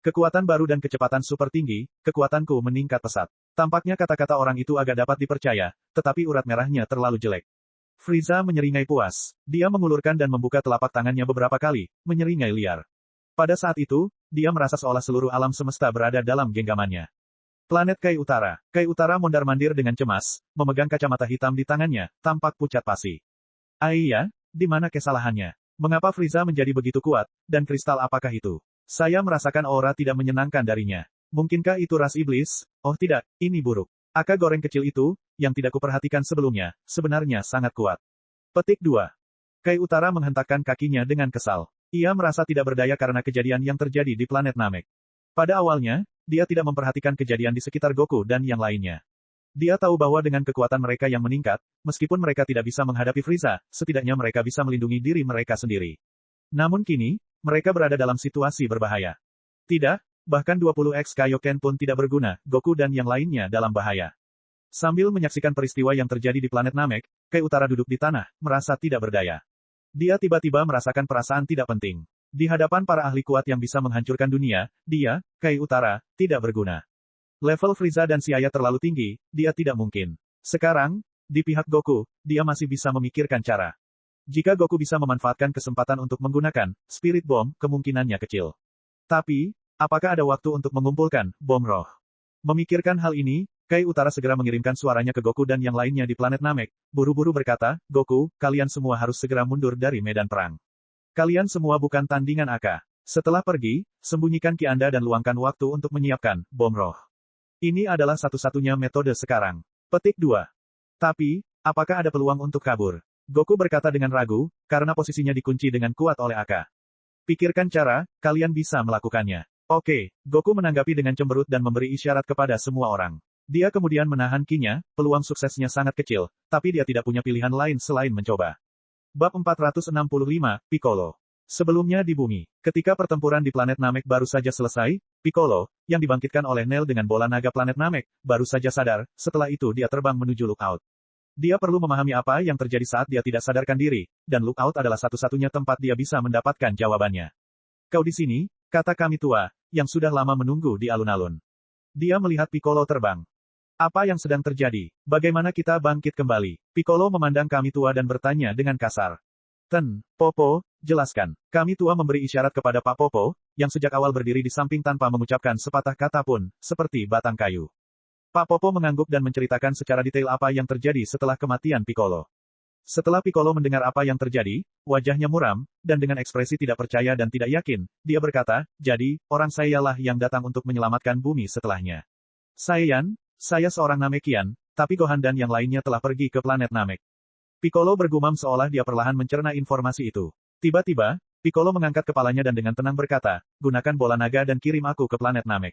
Kekuatan baru dan kecepatan super tinggi, kekuatanku meningkat pesat. Tampaknya kata-kata orang itu agak dapat dipercaya, tetapi urat merahnya terlalu jelek. Frieza menyeringai puas. Dia mengulurkan dan membuka telapak tangannya beberapa kali, menyeringai liar. Pada saat itu, dia merasa seolah seluruh alam semesta berada dalam genggamannya. Planet Kai Utara. Kai Utara mondar-mandir dengan cemas, memegang kacamata hitam di tangannya, tampak pucat pasi. Iya, di mana kesalahannya? Mengapa Frieza menjadi begitu kuat, dan kristal apakah itu? Saya merasakan aura tidak menyenangkan darinya. Mungkinkah itu ras iblis? Oh tidak, ini buruk. Aka goreng kecil itu, yang tidak kuperhatikan sebelumnya, sebenarnya sangat kuat. Petik 2. Kai Utara menghentakkan kakinya dengan kesal. Ia merasa tidak berdaya karena kejadian yang terjadi di planet Namek. Pada awalnya, dia tidak memperhatikan kejadian di sekitar Goku dan yang lainnya. Dia tahu bahwa dengan kekuatan mereka yang meningkat, meskipun mereka tidak bisa menghadapi Frieza, setidaknya mereka bisa melindungi diri mereka sendiri. Namun kini, mereka berada dalam situasi berbahaya. Tidak, bahkan 20x Kaioken pun tidak berguna, Goku dan yang lainnya dalam bahaya. Sambil menyaksikan peristiwa yang terjadi di planet Namek, Kai Utara duduk di tanah, merasa tidak berdaya. Dia tiba-tiba merasakan perasaan tidak penting. Di hadapan para ahli kuat yang bisa menghancurkan dunia, dia, Kai Utara, tidak berguna. Level Frieza dan si Ayah terlalu tinggi, dia tidak mungkin. Sekarang, di pihak Goku, dia masih bisa memikirkan cara. Jika Goku bisa memanfaatkan kesempatan untuk menggunakan Spirit Bomb, kemungkinannya kecil. Tapi, apakah ada waktu untuk mengumpulkan bom roh? Memikirkan hal ini, Kai Utara segera mengirimkan suaranya ke Goku dan yang lainnya di planet Namek, buru-buru berkata, Goku, kalian semua harus segera mundur dari medan perang. Kalian semua bukan tandingan Aka. Setelah pergi, sembunyikan ki Anda dan luangkan waktu untuk menyiapkan bom roh. Ini adalah satu-satunya metode sekarang. Petik 2. Tapi, apakah ada peluang untuk kabur? Goku berkata dengan ragu, karena posisinya dikunci dengan kuat oleh Aka. Pikirkan cara, kalian bisa melakukannya. Oke, Goku menanggapi dengan cemberut dan memberi isyarat kepada semua orang. Dia kemudian menahan ki-nya, peluang suksesnya sangat kecil, tapi dia tidak punya pilihan lain selain mencoba. Bab 465, Piccolo. Sebelumnya di bumi, ketika pertempuran di planet Namek baru saja selesai, Piccolo, yang dibangkitkan oleh Nail dengan bola naga planet Namek, baru saja sadar, setelah itu dia terbang menuju Lookout. Dia perlu memahami apa yang terjadi saat dia tidak sadarkan diri, dan Lookout adalah satu-satunya tempat dia bisa mendapatkan jawabannya. Kau di sini, kata kami tua, yang sudah lama menunggu di alun-alun. Dia melihat Piccolo terbang. Apa yang sedang terjadi? Bagaimana kita bangkit kembali? Piccolo memandang kami tua dan bertanya dengan kasar. Popo, jelaskan. Kami tua memberi isyarat kepada Pak Popo, yang sejak awal berdiri di samping tanpa mengucapkan sepatah kata pun, seperti batang kayu. Pak Popo mengangguk dan menceritakan secara detail apa yang terjadi setelah kematian Piccolo. Setelah Piccolo mendengar apa yang terjadi, wajahnya muram, dan dengan ekspresi tidak percaya dan tidak yakin, dia berkata, jadi, orang sayalah yang datang untuk menyelamatkan bumi setelahnya. Saya seorang Namekian, tapi Gohan dan yang lainnya telah pergi ke planet Namek. Piccolo bergumam seolah dia perlahan mencerna informasi itu. Tiba-tiba, Piccolo mengangkat kepalanya dan dengan tenang berkata, gunakan bola naga dan kirim aku ke planet Namek.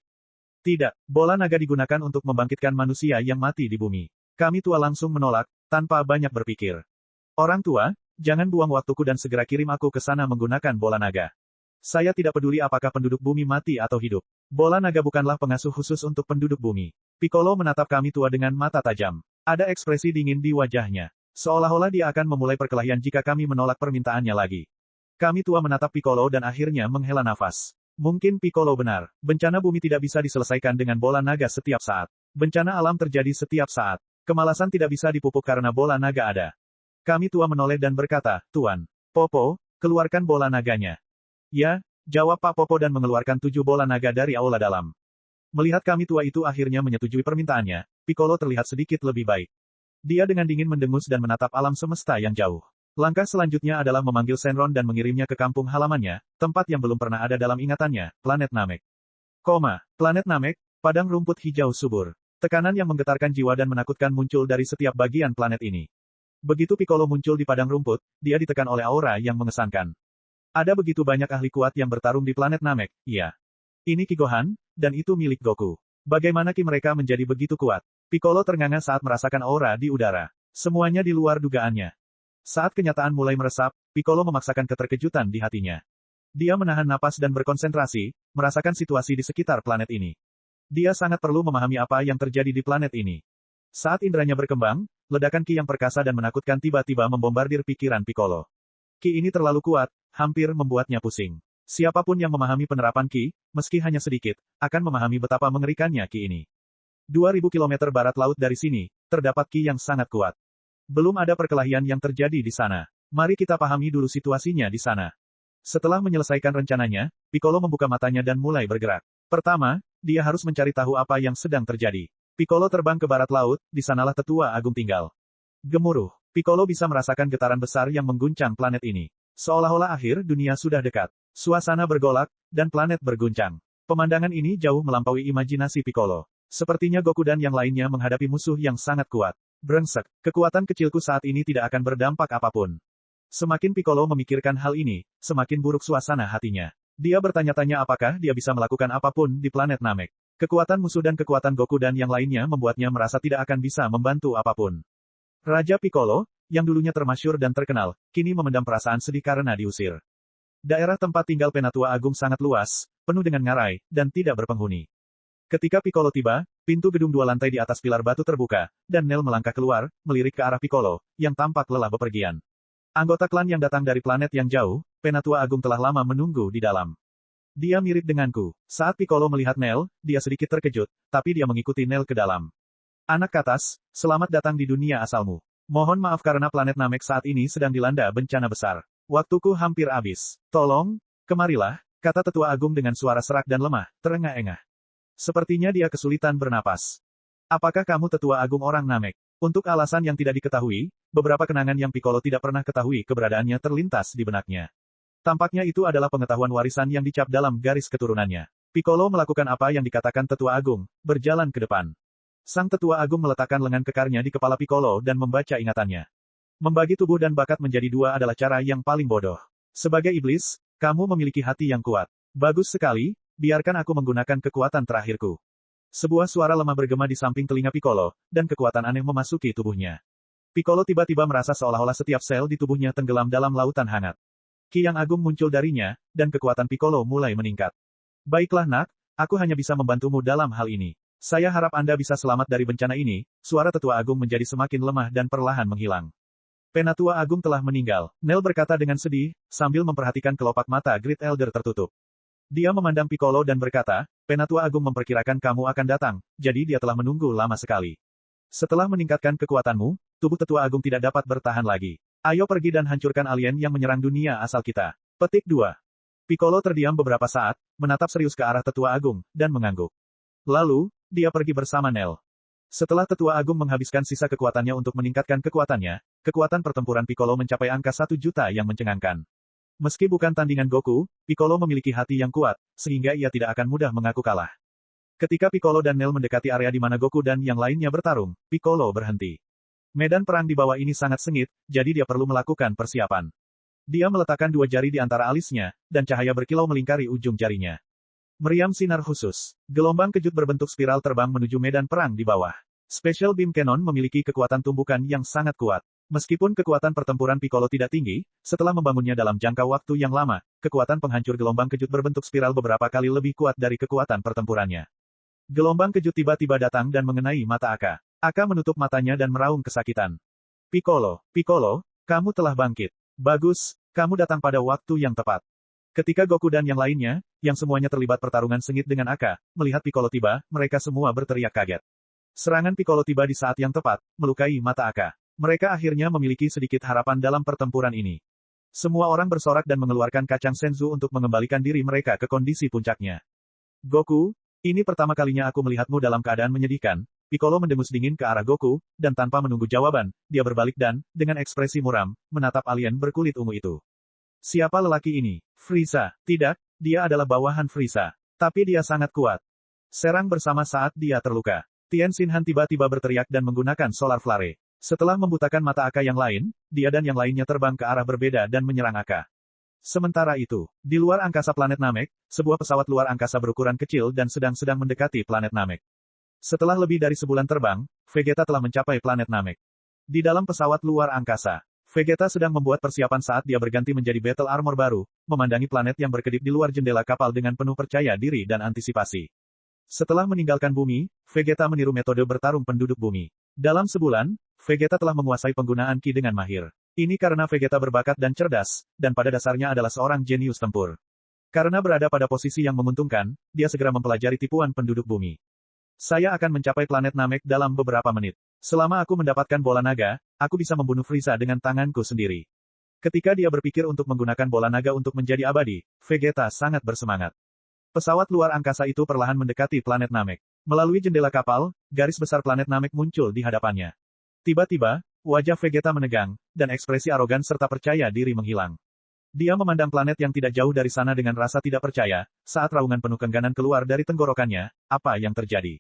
Tidak, bola naga digunakan untuk membangkitkan manusia yang mati di bumi. Kami tua langsung menolak, tanpa banyak berpikir. Orang tua, jangan buang waktuku dan segera kirim aku ke sana menggunakan bola naga. Saya tidak peduli apakah penduduk bumi mati atau hidup. Bola naga bukanlah pengasuh khusus untuk penduduk bumi. Piccolo menatap kami tua dengan mata tajam. Ada ekspresi dingin di wajahnya. Seolah-olah dia akan memulai perkelahian jika kami menolak permintaannya lagi. Kami tua menatap Piccolo dan akhirnya menghela nafas. Mungkin Piccolo benar. Bencana bumi tidak bisa diselesaikan dengan bola naga setiap saat. Bencana alam terjadi setiap saat. Kemalasan tidak bisa dipupuk karena bola naga ada. Kami tua menoleh dan berkata, Tuan Popo, keluarkan bola naganya. Ya, jawab Pak Popo dan mengeluarkan 7 bola naga dari aula dalam. Melihat kami tua itu akhirnya menyetujui permintaannya, Piccolo terlihat sedikit lebih baik. Dia dengan dingin mendengus dan menatap alam semesta yang jauh. Langkah selanjutnya adalah memanggil Shenron dan mengirimnya ke kampung halamannya, tempat yang belum pernah ada dalam ingatannya, planet Namek. Planet Namek, padang rumput hijau subur. Tekanan yang menggetarkan jiwa dan menakutkan muncul dari setiap bagian planet ini. Begitu Piccolo muncul di padang rumput, dia ditekan oleh aura yang mengesankan. Ada begitu banyak ahli kuat yang bertarung di planet Namek, iya. Ini Ki Gohan, dan itu milik Goku. Bagaimana Ki mereka menjadi begitu kuat? Piccolo ternganga saat merasakan aura di udara. Semuanya di luar dugaannya. Saat kenyataan mulai meresap, Piccolo memaksakan keterkejutan di hatinya. Dia menahan napas dan berkonsentrasi, merasakan situasi di sekitar planet ini. Dia sangat perlu memahami apa yang terjadi di planet ini. Saat indranya berkembang, ledakan Ki yang perkasa dan menakutkan tiba-tiba membombardir pikiran Piccolo. Ki ini terlalu kuat, hampir membuatnya pusing. Siapapun yang memahami penerapan Ki, meski hanya sedikit, akan memahami betapa mengerikannya Ki ini. 2000 km barat laut dari sini, terdapat Ki yang sangat kuat. Belum ada perkelahian yang terjadi di sana. Mari kita pahami dulu situasinya di sana. Setelah menyelesaikan rencananya, Piccolo membuka matanya dan mulai bergerak. Pertama, dia harus mencari tahu apa yang sedang terjadi. Piccolo terbang ke barat laut, di sanalah Tetua Agung tinggal. Gemuruh. Piccolo bisa merasakan getaran besar yang mengguncang planet ini. Seolah-olah akhir dunia sudah dekat. Suasana bergolak, dan planet berguncang. Pemandangan ini jauh melampaui imajinasi Piccolo. Sepertinya Goku dan yang lainnya menghadapi musuh yang sangat kuat. Brengsek, kekuatan kecilku saat ini tidak akan berdampak apapun. Semakin Piccolo memikirkan hal ini, semakin buruk suasana hatinya. Dia bertanya-tanya apakah dia bisa melakukan apapun di planet Namek. Kekuatan musuh dan kekuatan Goku dan yang lainnya membuatnya merasa tidak akan bisa membantu apapun. Raja Piccolo, yang dulunya termasyhur dan terkenal, kini memendam perasaan sedih karena diusir. Daerah tempat tinggal Penatua Agung sangat luas, penuh dengan ngarai, dan tidak berpenghuni. Ketika Piccolo tiba, pintu gedung 2 lantai di atas pilar batu terbuka, dan Nel melangkah keluar, melirik ke arah Piccolo, yang tampak lelah bepergian. Anggota klan yang datang dari planet yang jauh, Penatua Agung telah lama menunggu di dalam. Dia mirip denganku. Saat Piccolo melihat Nel, dia sedikit terkejut, tapi dia mengikuti Nel ke dalam. Anak Katas, selamat datang di dunia asalmu. Mohon maaf karena planet Namek saat ini sedang dilanda bencana besar. Waktuku hampir habis. Tolong, kemarilah, kata Tetua Agung dengan suara serak dan lemah, terengah-engah. Sepertinya dia kesulitan bernapas. Apakah kamu Tetua Agung orang Namek? Untuk alasan yang tidak diketahui, beberapa kenangan yang Piccolo tidak pernah ketahui keberadaannya terlintas di benaknya. Tampaknya itu adalah pengetahuan warisan yang dicap dalam garis keturunannya. Piccolo melakukan apa yang dikatakan Tetua Agung, berjalan ke depan. Sang Tetua Agung meletakkan lengan kekarnya di kepala Piccolo dan membaca ingatannya. Membagi tubuh dan bakat menjadi 2 adalah cara yang paling bodoh. Sebagai iblis, kamu memiliki hati yang kuat. Bagus sekali, biarkan aku menggunakan kekuatan terakhirku. Sebuah suara lemah bergema di samping telinga Piccolo, dan kekuatan aneh memasuki tubuhnya. Piccolo tiba-tiba merasa seolah-olah setiap sel di tubuhnya tenggelam dalam lautan hangat. Ki yang agung muncul darinya, dan kekuatan Piccolo mulai meningkat. Baiklah nak, aku hanya bisa membantumu dalam hal ini. Saya harap Anda bisa selamat dari bencana ini. Suara Tetua Agung menjadi semakin lemah dan perlahan menghilang. Penatua Agung telah meninggal, Nel berkata dengan sedih, sambil memperhatikan kelopak mata Great Elder tertutup. Dia memandang Piccolo dan berkata, Penatua Agung memperkirakan kamu akan datang, jadi dia telah menunggu lama sekali. Setelah meningkatkan kekuatanmu, tubuh Tetua Agung tidak dapat bertahan lagi. Ayo pergi dan hancurkan alien yang menyerang dunia asal kita. Petik 2. Piccolo terdiam beberapa saat, menatap serius ke arah Tetua Agung, dan mengangguk. Lalu, dia pergi bersama Nel. Setelah Tetua Agung menghabiskan sisa kekuatannya untuk meningkatkan kekuatannya, kekuatan pertempuran Piccolo mencapai angka 1 juta yang mencengangkan. Meski bukan tandingan Goku, Piccolo memiliki hati yang kuat, sehingga ia tidak akan mudah mengaku kalah. Ketika Piccolo dan Nel mendekati area di mana Goku dan yang lainnya bertarung, Piccolo berhenti. Medan perang di bawah ini sangat sengit, jadi dia perlu melakukan persiapan. Dia meletakkan 2 jari di antara alisnya, dan cahaya berkilau melingkari ujung jarinya. Meriam sinar khusus. Gelombang kejut berbentuk spiral terbang menuju medan perang di bawah. Special Beam Cannon memiliki kekuatan tumbukan yang sangat kuat. Meskipun kekuatan pertempuran Piccolo tidak tinggi, setelah membangunnya dalam jangka waktu yang lama, kekuatan penghancur gelombang kejut berbentuk spiral beberapa kali lebih kuat dari kekuatan pertempurannya. Gelombang kejut tiba-tiba datang dan mengenai mata Aka. Aka menutup matanya dan meraung kesakitan. Piccolo, kamu telah bangkit. Bagus, kamu datang pada waktu yang tepat. Ketika Goku dan yang lainnya, yang semuanya terlibat pertarungan sengit dengan Aka, melihat Piccolo tiba, mereka semua berteriak kaget. Serangan Piccolo tiba di saat yang tepat, melukai mata Aka. Mereka akhirnya memiliki sedikit harapan dalam pertempuran ini. Semua orang bersorak dan mengeluarkan kacang senzu untuk mengembalikan diri mereka ke kondisi puncaknya. Goku, ini pertama kalinya aku melihatmu dalam keadaan menyedihkan. Piccolo mendengus dingin ke arah Goku, dan tanpa menunggu jawaban, dia berbalik dan, dengan ekspresi muram, menatap alien berkulit ungu itu. Siapa lelaki ini? Frieza. Tidak, dia adalah bawahan Frieza. Tapi dia sangat kuat. Serang bersama saat dia terluka. Tien Shinhan tiba-tiba berteriak dan menggunakan Solar Flare. Setelah membutakan mata Aka yang lain, dia dan yang lainnya terbang ke arah berbeda dan menyerang Aka. Sementara itu, di luar angkasa planet Namek, sebuah pesawat luar angkasa berukuran kecil dan sedang mendekati planet Namek. Setelah lebih dari sebulan terbang, Vegeta telah mencapai planet Namek. Di dalam pesawat luar angkasa, Vegeta sedang membuat persiapan saat dia berganti menjadi Battle Armor baru, memandangi planet yang berkedip di luar jendela kapal dengan penuh percaya diri dan antisipasi. Setelah meninggalkan bumi, Vegeta meniru metode bertarung penduduk bumi. Dalam sebulan, Vegeta telah menguasai penggunaan Ki dengan mahir. Ini karena Vegeta berbakat dan cerdas, dan pada dasarnya adalah seorang jenius tempur. Karena berada pada posisi yang menguntungkan, dia segera mempelajari tipuan penduduk bumi. Saya akan mencapai planet Namek dalam beberapa menit. Selama aku mendapatkan bola naga, aku bisa membunuh Frieza dengan tanganku sendiri. Ketika dia berpikir untuk menggunakan bola naga untuk menjadi abadi, Vegeta sangat bersemangat. Pesawat luar angkasa itu perlahan mendekati planet Namek. Melalui jendela kapal, garis besar planet Namek muncul di hadapannya. Tiba-tiba, wajah Vegeta menegang, dan ekspresi arogan serta percaya diri menghilang. Dia memandang planet yang tidak jauh dari sana dengan rasa tidak percaya, saat raungan penuh kengganan keluar dari tenggorokannya. Apa yang terjadi?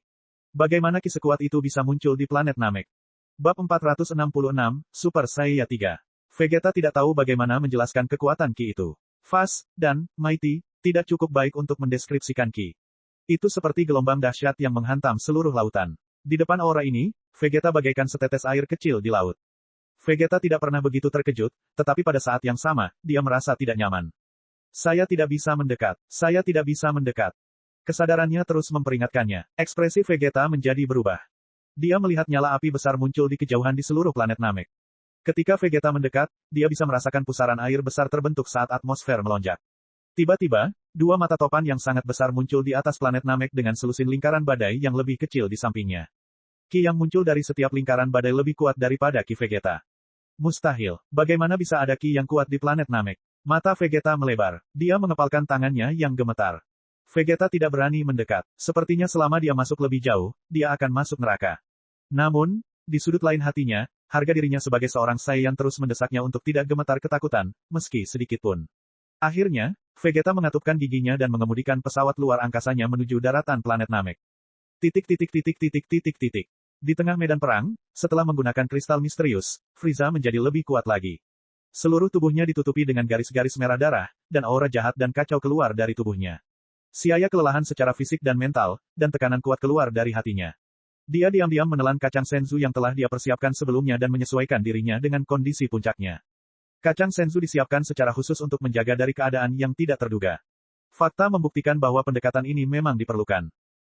Bagaimana ki sekuat itu bisa muncul di planet Namek? Bab 466, Super Saiya 3. Vegeta tidak tahu bagaimana menjelaskan kekuatan ki itu. Fast, dan mighty, tidak cukup baik untuk mendeskripsikan ki. Itu seperti gelombang dahsyat yang menghantam seluruh lautan. Di depan aura ini, Vegeta bagaikan setetes air kecil di laut. Vegeta tidak pernah begitu terkejut, tetapi pada saat yang sama, dia merasa tidak nyaman. Saya tidak bisa mendekat. Saya tidak bisa mendekat. Kesadarannya terus memperingatkannya. Ekspresi Vegeta menjadi berubah. Dia melihat nyala api besar muncul di kejauhan di seluruh planet Namek. Ketika Vegeta mendekat, dia bisa merasakan pusaran air besar terbentuk saat atmosfer melonjak. Tiba-tiba, dua mata topan yang sangat besar muncul di atas planet Namek dengan selusin lingkaran badai yang lebih kecil di sampingnya. Ki yang muncul dari setiap lingkaran badai lebih kuat daripada Ki Vegeta. Mustahil. Bagaimana bisa ada Ki yang kuat di planet Namek? Mata Vegeta melebar. Dia mengepalkan tangannya yang gemetar. Vegeta tidak berani mendekat. Sepertinya selama dia masuk lebih jauh, dia akan masuk neraka. Namun, di sudut lain hatinya, harga dirinya sebagai seorang Saiyan terus mendesaknya untuk tidak gemetar ketakutan, meski sedikit pun. Akhirnya, Vegeta mengatupkan giginya dan mengemudikan pesawat luar angkasanya menuju daratan planet Namek. Di tengah medan perang, setelah menggunakan kristal misterius, Frieza menjadi lebih kuat lagi. Seluruh tubuhnya ditutupi dengan garis-garis merah darah, dan aura jahat dan kacau keluar dari tubuhnya. Siaya kelelahan secara fisik dan mental, dan tekanan kuat keluar dari hatinya. Dia diam-diam menelan kacang senzu yang telah dia persiapkan sebelumnya dan menyesuaikan dirinya dengan kondisi puncaknya. Kacang senzu disiapkan secara khusus untuk menjaga dari keadaan yang tidak terduga. Fakta membuktikan bahwa pendekatan ini memang diperlukan.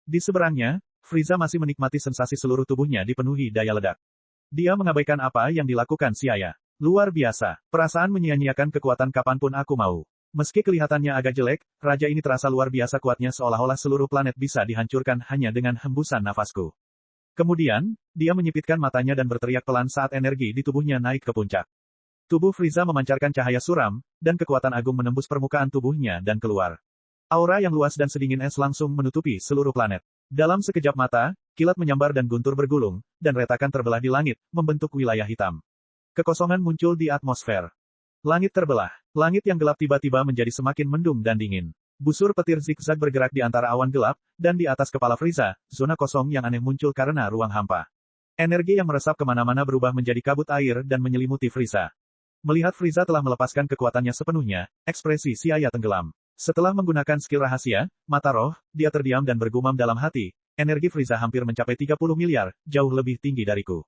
Di seberangnya, Frieza masih menikmati sensasi seluruh tubuhnya dipenuhi daya ledak. Dia mengabaikan apa yang dilakukan Siaya. Luar biasa, perasaan menyia-nyiakan kekuatan kapanpun aku mau. Meski kelihatannya agak jelek, raja ini terasa luar biasa kuatnya seolah-olah seluruh planet bisa dihancurkan hanya dengan hembusan nafasku. Kemudian, dia menyipitkan matanya dan berteriak pelan saat energi di tubuhnya naik ke puncak. Tubuh Frieza memancarkan cahaya suram, dan kekuatan agung menembus permukaan tubuhnya dan keluar. Aura yang luas dan sedingin es langsung menutupi seluruh planet. Dalam sekejap mata, kilat menyambar dan guntur bergulung, dan retakan terbelah di langit, membentuk wilayah hitam. Kekosongan muncul di atmosfer. Langit terbelah. Langit yang gelap tiba-tiba menjadi semakin mendung dan dingin. Busur petir zigzag bergerak di antara awan gelap, dan di atas kepala Frieza, zona kosong yang aneh muncul karena ruang hampa. Energi yang meresap kemana-mana berubah menjadi kabut air dan menyelimuti Frieza. Melihat Frieza telah melepaskan kekuatannya sepenuhnya, ekspresi Siaya tenggelam. Setelah menggunakan skill rahasia, mata roh, dia terdiam dan bergumam dalam hati, energi Frieza hampir mencapai 30 miliar, jauh lebih tinggi dariku.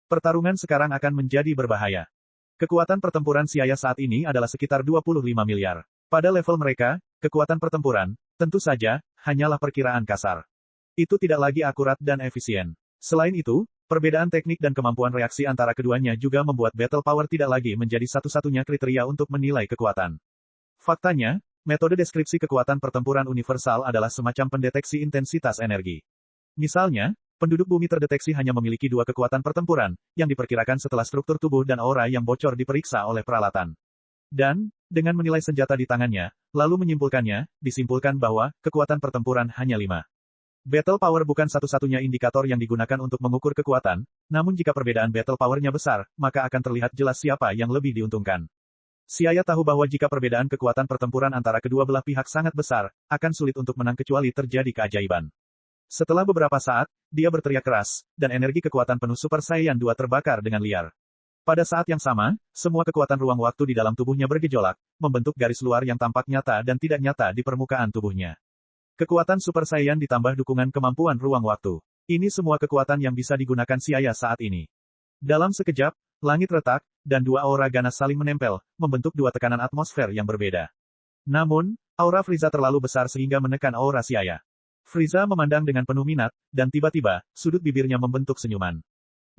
Pertarungan sekarang akan menjadi berbahaya. Kekuatan pertempuran Siaya saat ini adalah sekitar 25 miliar. Pada level mereka, kekuatan pertempuran, tentu saja, hanyalah perkiraan kasar. Itu tidak lagi akurat dan efisien. Selain itu, perbedaan teknik dan kemampuan reaksi antara keduanya juga membuat battle power tidak lagi menjadi satu-satunya kriteria untuk menilai kekuatan. Faktanya, metode deskripsi kekuatan pertempuran universal adalah semacam pendeteksi intensitas energi. Misalnya, penduduk bumi terdeteksi hanya memiliki dua kekuatan pertempuran, yang diperkirakan setelah struktur tubuh dan aura yang bocor diperiksa oleh peralatan. Dan, dengan menilai senjata di tangannya, lalu menyimpulkannya, disimpulkan bahwa, kekuatan pertempuran hanya 5. Battle power bukan satu-satunya indikator yang digunakan untuk mengukur kekuatan, namun jika perbedaan battle power-nya besar, maka akan terlihat jelas siapa yang lebih diuntungkan. Siaya tahu bahwa jika perbedaan kekuatan pertempuran antara kedua belah pihak sangat besar, akan sulit untuk menang kecuali terjadi keajaiban. Setelah beberapa saat, dia berteriak keras, dan energi kekuatan penuh Super Saiyan 2 terbakar dengan liar. Pada saat yang sama, semua kekuatan ruang waktu di dalam tubuhnya bergejolak, membentuk garis luar yang tampak nyata dan tidak nyata di permukaan tubuhnya. Kekuatan Super Saiyan ditambah dukungan kemampuan ruang waktu. Ini semua kekuatan yang bisa digunakan Siaya saat ini. Dalam sekejap, langit retak, dan dua aura ganas saling menempel, membentuk dua tekanan atmosfer yang berbeda. Namun, aura Frieza terlalu besar sehingga menekan aura Siaya. Frieza memandang dengan penuh minat, dan tiba-tiba, sudut bibirnya membentuk senyuman.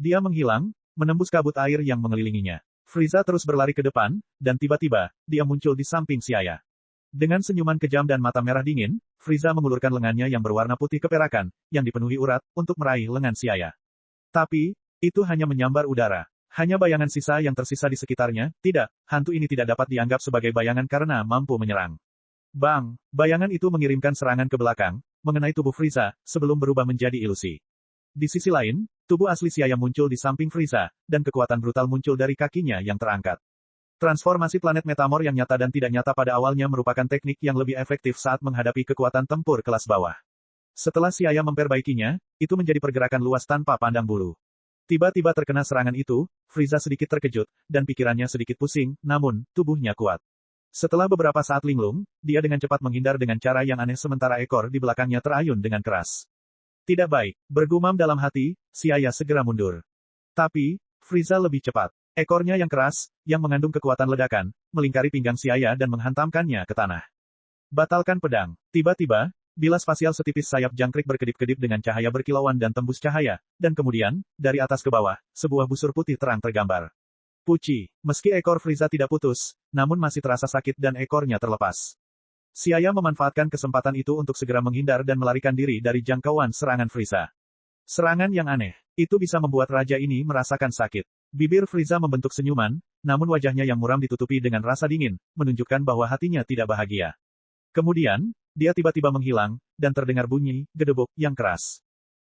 Dia menghilang, menembus kabut air yang mengelilinginya. Frieza terus berlari ke depan, dan tiba-tiba, dia muncul di samping Siaya. Dengan senyuman kejam dan mata merah dingin, Frieza mengulurkan lengannya yang berwarna putih keperakan, yang dipenuhi urat, untuk meraih lengan Siaya. Tapi, itu hanya menyambar udara. Hanya bayangan sisa yang tersisa di sekitarnya. Tidak, hantu ini tidak dapat dianggap sebagai bayangan karena mampu menyerang. Bang! Bayangan itu mengirimkan serangan ke belakang, mengenai tubuh Frieza, sebelum berubah menjadi ilusi. Di sisi lain, tubuh asli Xia Yang muncul di samping Frieza, dan kekuatan brutal muncul dari kakinya yang terangkat. Transformasi planet metamor yang nyata dan tidak nyata pada awalnya merupakan teknik yang lebih efektif saat menghadapi kekuatan tempur kelas bawah. Setelah Xia Yang memperbaikinya, itu menjadi pergerakan luas tanpa pandang bulu. Tiba-tiba terkena serangan itu, Frieza sedikit terkejut, dan pikirannya sedikit pusing, namun, tubuhnya kuat. Setelah beberapa saat linglung, dia dengan cepat menghindar dengan cara yang aneh sementara ekor di belakangnya terayun dengan keras. Tidak baik, bergumam dalam hati, Xia Yang segera mundur. Tapi, Frieza lebih cepat. Ekornya yang keras, yang mengandung kekuatan ledakan, melingkari pinggang Xia Yang dan menghantamkannya ke tanah. Batalkan pedang. Tiba-tiba, bilas spasial setipis sayap jangkrik berkedip-kedip dengan cahaya berkilauan dan tembus cahaya, dan kemudian, dari atas ke bawah, sebuah busur putih terang tergambar. Puci, meski ekor Frieza tidak putus, namun masih terasa sakit dan ekornya terlepas. Xia Yang memanfaatkan kesempatan itu untuk segera menghindar dan melarikan diri dari jangkauan serangan Frieza. Serangan yang aneh, itu bisa membuat raja ini merasakan sakit. Bibir Frieza membentuk senyuman, namun wajahnya yang muram ditutupi dengan rasa dingin, menunjukkan bahwa hatinya tidak bahagia. Kemudian, dia tiba-tiba menghilang, dan terdengar bunyi, gedebuk, yang keras.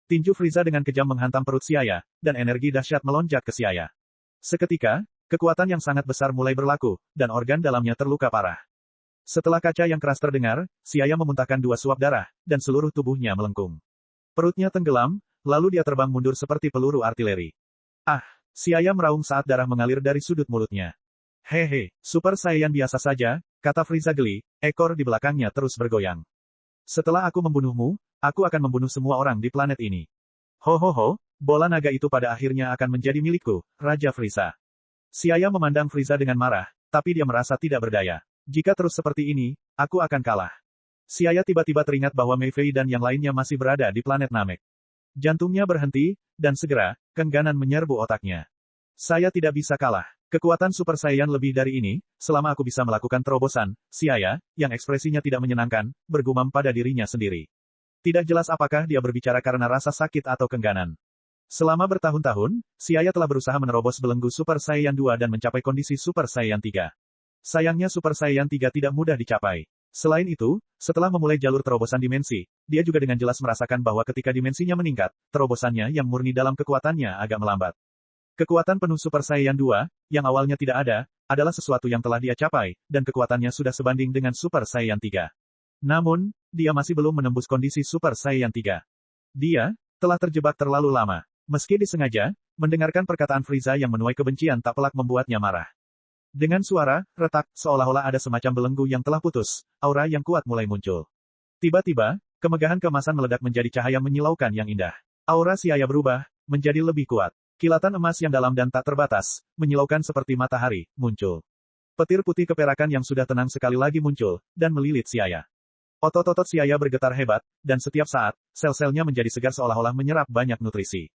Tinju Frieza dengan kejam menghantam perut Xia Yang, dan energi dahsyat melonjak ke Xia Yang. Seketika, kekuatan yang sangat besar mulai berlaku, dan organ dalamnya terluka parah. Setelah kaca yang keras terdengar, Xia Yang memuntahkan 2 suap darah, dan seluruh tubuhnya melengkung. Perutnya tenggelam, lalu dia terbang mundur seperti peluru artileri. Ah! Xia Yang meraung saat darah mengalir dari sudut mulutnya. Hehe, Super Saiyan biasa saja, kata Frieza geli, ekor di belakangnya terus bergoyang. Setelah aku membunuhmu, aku akan membunuh semua orang di planet ini. Ho, bola naga itu pada akhirnya akan menjadi milikku, Raja Frieza. Xia Yang memandang Frieza dengan marah, tapi dia merasa tidak berdaya. Jika terus seperti ini, aku akan kalah. Xia Yang tiba-tiba teringat bahwa Mei Fei dan yang lainnya masih berada di planet Namek. Jantungnya berhenti, dan segera, keengganan menyerbu otaknya. Saya tidak bisa kalah. Kekuatan Super Saiyan lebih dari ini, selama aku bisa melakukan terobosan, Xia Yang, yang ekspresinya tidak menyenangkan, bergumam pada dirinya sendiri. Tidak jelas apakah dia berbicara karena rasa sakit atau keengganan. Selama bertahun-tahun, Xia Yang telah berusaha menerobos belenggu Super Saiyan 2 dan mencapai kondisi Super Saiyan 3. Sayangnya Super Saiyan 3 tidak mudah dicapai. Selain itu, setelah memulai jalur terobosan dimensi, dia juga dengan jelas merasakan bahwa ketika dimensinya meningkat, terobosannya yang murni dalam kekuatannya agak melambat. Kekuatan penuh Super Saiyan 2, yang awalnya tidak ada, adalah sesuatu yang telah dia capai, dan kekuatannya sudah sebanding dengan Super Saiyan 3. Namun, dia masih belum menembus kondisi Super Saiyan 3. Dia telah terjebak terlalu lama. Meski disengaja, mendengarkan perkataan Frieza yang menuai kebencian tak pelak membuatnya marah. Dengan suara retak, seolah-olah ada semacam belenggu yang telah putus, aura yang kuat mulai muncul. Tiba-tiba, kemegahan keemasan meledak menjadi cahaya menyilaukan yang indah. Aura Xia Yang berubah, menjadi lebih kuat. Kilatan emas yang dalam dan tak terbatas, menyilaukan seperti matahari, muncul. Petir putih keperakan yang sudah tenang sekali lagi muncul, dan melilit Xia Yang. Otot-otot Xia Yang bergetar hebat, dan setiap saat, sel-selnya menjadi segar seolah-olah menyerap banyak nutrisi.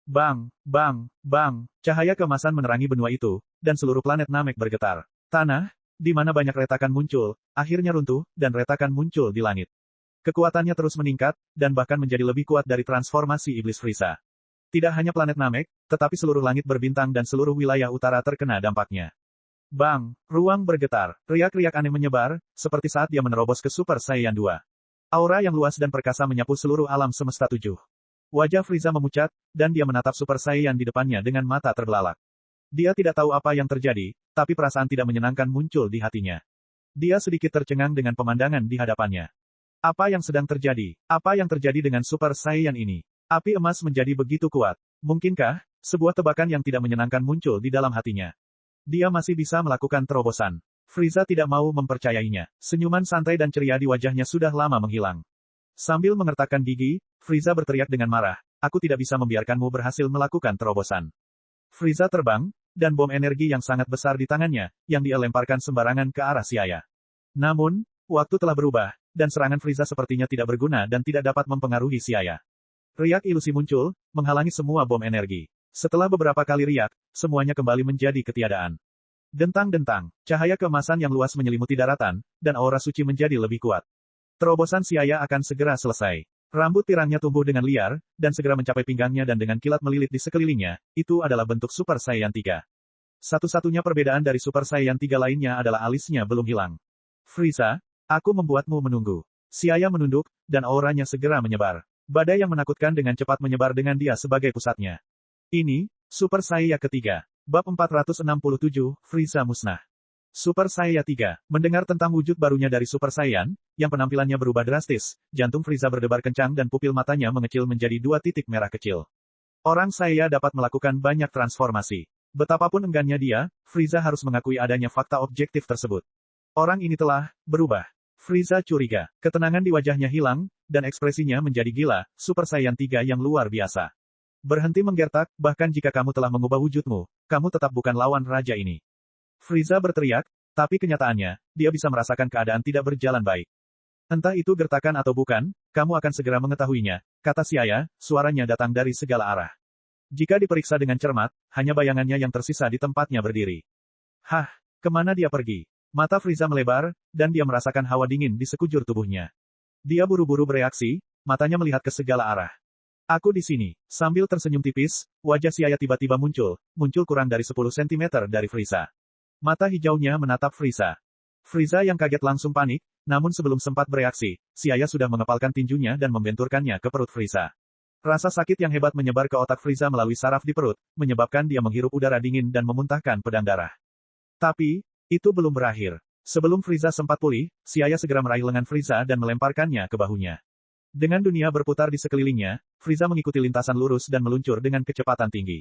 Bang, bang, bang, cahaya keemasan menerangi benua itu, dan seluruh planet Namek bergetar. Tanah, di mana banyak retakan muncul, akhirnya runtuh, dan retakan muncul di langit. Kekuatannya terus meningkat, dan bahkan menjadi lebih kuat dari transformasi Iblis Frieza. Tidak hanya planet Namek, tetapi seluruh langit berbintang dan seluruh wilayah utara terkena dampaknya. Bang, ruang bergetar, riak-riak aneh menyebar, seperti saat dia menerobos ke Super Saiyan 2. Aura yang luas dan perkasa menyapu seluruh alam semesta 7. Wajah Frieza memucat, dan dia menatap Super Saiyan di depannya dengan mata terbelalak. Dia tidak tahu apa yang terjadi, tapi perasaan tidak menyenangkan muncul di hatinya. Dia sedikit tercengang dengan pemandangan di hadapannya. Apa yang sedang terjadi? Apa yang terjadi dengan Super Saiyan ini? Api emas menjadi begitu kuat. Mungkinkah, sebuah tebakan yang tidak menyenangkan muncul di dalam hatinya? Dia masih bisa melakukan terobosan. Frieza tidak mau mempercayainya. Senyuman santai dan ceria di wajahnya sudah lama menghilang. Sambil mengertakkan gigi, Frieza berteriak dengan marah, aku tidak bisa membiarkanmu berhasil melakukan terobosan. Frieza terbang, dan bom energi yang sangat besar di tangannya, yang dia lemparkan sembarangan ke arah Xia Yang. Namun, waktu telah berubah, dan serangan Frieza sepertinya tidak berguna dan tidak dapat mempengaruhi Xia Yang. Riak ilusi muncul, menghalangi semua bom energi. Setelah beberapa kali riak, semuanya kembali menjadi ketiadaan. Dentang-dentang, cahaya keemasan yang luas menyelimuti daratan, dan aura suci menjadi lebih kuat. Terobosan Xia Yang akan segera selesai. Rambut pirangnya tumbuh dengan liar, dan segera mencapai pinggangnya dan dengan kilat melilit di sekelilingnya, itu adalah bentuk Super Saiyan 3. Satu-satunya perbedaan dari Super Saiyan 3 lainnya adalah alisnya belum hilang. Frieza, aku membuatmu menunggu. Siaya menunduk, dan auranya segera menyebar. Badai yang menakutkan dengan cepat menyebar dengan dia sebagai pusatnya. Ini, Super Saiyan ketiga. Bab 467, Frieza musnah. Super Saiyan 3. Mendengar tentang wujud barunya dari Super Saiyan, yang penampilannya berubah drastis, jantung Frieza berdebar kencang dan pupil matanya mengecil menjadi 2 titik merah kecil. Orang Saiyan dapat melakukan banyak transformasi. Betapapun enggannya dia, Frieza harus mengakui adanya fakta objektif tersebut. Orang ini telah berubah. Frieza curiga. Ketenangan di wajahnya hilang, dan ekspresinya menjadi gila, Super Saiyan 3 yang luar biasa. Berhenti menggertak, bahkan jika kamu telah mengubah wujudmu, kamu tetap bukan lawan raja ini. Frieza berteriak, tapi kenyataannya, dia bisa merasakan keadaan tidak berjalan baik. Entah itu gertakan atau bukan, kamu akan segera mengetahuinya, kata Siaya, suaranya datang dari segala arah. Jika diperiksa dengan cermat, hanya bayangannya yang tersisa di tempatnya berdiri. Hah, kemana dia pergi? Mata Frieza melebar, dan dia merasakan hawa dingin di sekujur tubuhnya. Dia buru-buru bereaksi, matanya melihat ke segala arah. Aku di sini. Sambil tersenyum tipis, wajah Siaya tiba-tiba muncul kurang dari 10 cm dari Frieza. Mata hijaunya menatap Frieza. Frieza yang kaget langsung panik, namun sebelum sempat bereaksi, Siaya sudah mengepalkan tinjunya dan membenturkannya ke perut Frieza. Rasa sakit yang hebat menyebar ke otak Frieza melalui saraf di perut, menyebabkan dia menghirup udara dingin dan memuntahkan pedang darah. Tapi, itu belum berakhir. Sebelum Frieza sempat pulih, Siaya segera meraih lengan Frieza dan melemparkannya ke bahunya. Dengan dunia berputar di sekelilingnya, Frieza mengikuti lintasan lurus dan meluncur dengan kecepatan tinggi.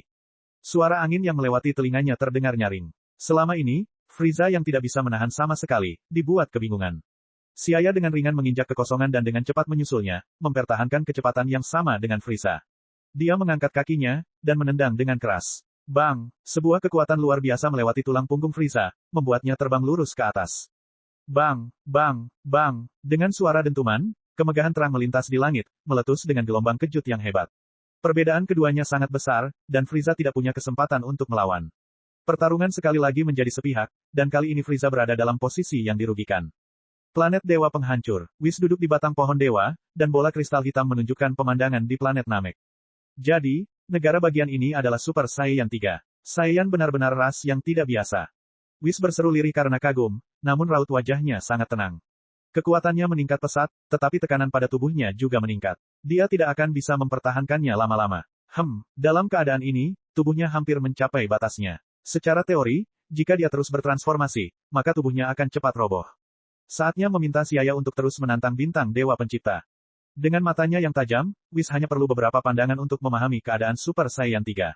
Suara angin yang melewati telinganya terdengar nyaring. Selama ini, Frieza yang tidak bisa menahan sama sekali, dibuat kebingungan. Siaya dengan ringan menginjak kekosongan dan dengan cepat menyusulnya, mempertahankan kecepatan yang sama dengan Frieza. Dia mengangkat kakinya, dan menendang dengan keras. Bang! Sebuah kekuatan luar biasa melewati tulang punggung Frieza, membuatnya terbang lurus ke atas. Bang! Bang! Bang! Dengan suara dentuman, kemegahan terang melintas di langit, meletus dengan gelombang kejut yang hebat. Perbedaan keduanya sangat besar, dan Frieza tidak punya kesempatan untuk melawan. Pertarungan sekali lagi menjadi sepihak, dan kali ini Frieza berada dalam posisi yang dirugikan. Planet Dewa Penghancur. Whis duduk di batang pohon dewa, dan bola kristal hitam menunjukkan pemandangan di planet Namek. Jadi, negara bagian ini adalah Super Saiyan 3. Saiyan benar-benar ras yang tidak biasa. Whis berseru lirih karena kagum, namun raut wajahnya sangat tenang. Kekuatannya meningkat pesat, tetapi tekanan pada tubuhnya juga meningkat. Dia tidak akan bisa mempertahankannya lama-lama. Dalam keadaan ini, tubuhnya hampir mencapai batasnya. Secara teori, jika dia terus bertransformasi, maka tubuhnya akan cepat roboh. Saatnya meminta Siaya untuk terus menantang bintang Dewa Pencipta. Dengan matanya yang tajam, Whis hanya perlu beberapa pandangan untuk memahami keadaan Super Saiyan 3.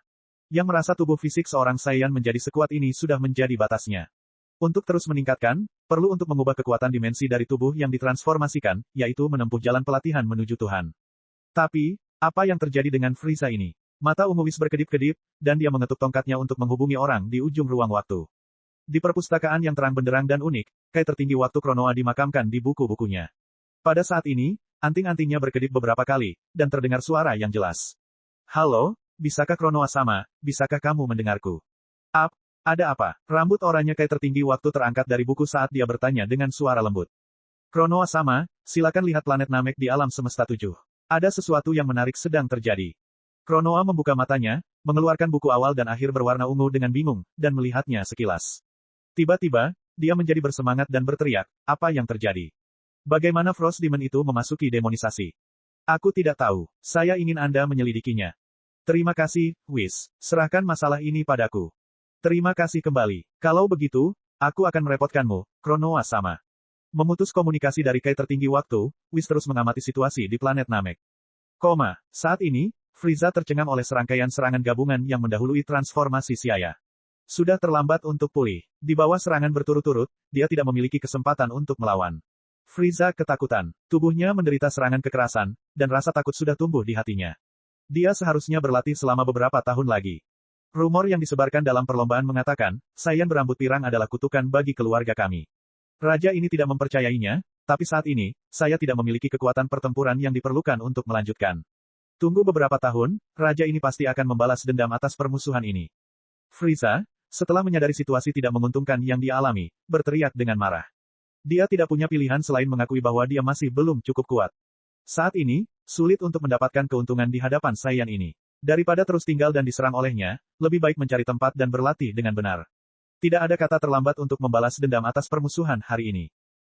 Yang merasa tubuh fisik seorang Saiyan menjadi sekuat ini sudah menjadi batasnya. Untuk terus meningkatkan, perlu untuk mengubah kekuatan dimensi dari tubuh yang ditransformasikan, yaitu menempuh jalan pelatihan menuju Tuhan. Tapi, apa yang terjadi dengan Frieza ini? Mata ungu Whis berkedip-kedip, dan dia mengetuk tongkatnya untuk menghubungi orang di ujung ruang waktu. Di perpustakaan yang terang benderang dan unik, kai tertinggi waktu Kronoa dimakamkan di buku-bukunya. Pada saat ini, anting-antingnya berkedip beberapa kali, dan terdengar suara yang jelas. Halo, bisakah Kronoa sama, bisakah kamu mendengarku? Ada apa? Rambut oranye kai tertinggi waktu terangkat dari buku saat dia bertanya dengan suara lembut. Kronoa sama, silakan lihat planet Namek di alam semesta 7. Ada sesuatu yang menarik sedang terjadi. Kronoa membuka matanya, mengeluarkan buku awal dan akhir berwarna ungu dengan bingung, dan melihatnya sekilas. Tiba-tiba, dia menjadi bersemangat dan berteriak, apa yang terjadi? Bagaimana Frost Demon itu memasuki demonisasi? Aku tidak tahu, saya ingin Anda menyelidikinya. Terima kasih, Whis. Serahkan masalah ini padaku. Terima kasih kembali. Kalau begitu, aku akan merepotkanmu, Kronoa sama. Memutus komunikasi dari kai tertinggi waktu, Whis terus mengamati situasi di planet Namek. Saat ini, Frieza tercengang oleh serangkaian serangan gabungan yang mendahului transformasi Siaya. Sudah terlambat untuk pulih. Di bawah serangan berturut-turut, dia tidak memiliki kesempatan untuk melawan. Frieza ketakutan. Tubuhnya menderita serangan kekerasan, dan rasa takut sudah tumbuh di hatinya. Dia seharusnya berlatih selama beberapa tahun lagi. Rumor yang disebarkan dalam perlombaan mengatakan, Saiyan berambut pirang adalah kutukan bagi keluarga kami. Raja ini tidak mempercayainya, tapi saat ini, saya tidak memiliki kekuatan pertempuran yang diperlukan untuk melanjutkan. Tunggu beberapa tahun, raja ini pasti akan membalas dendam atas permusuhan ini. Frieza, setelah menyadari situasi tidak menguntungkan yang dia alami, berteriak dengan marah. Dia tidak punya pilihan selain mengakui bahwa dia masih belum cukup kuat. Saat ini, sulit untuk mendapatkan keuntungan di hadapan Saiyan ini. Daripada terus tinggal dan diserang olehnya, lebih baik mencari tempat dan berlatih dengan benar. Tidak ada kata terlambat untuk membalas dendam atas permusuhan hari ini.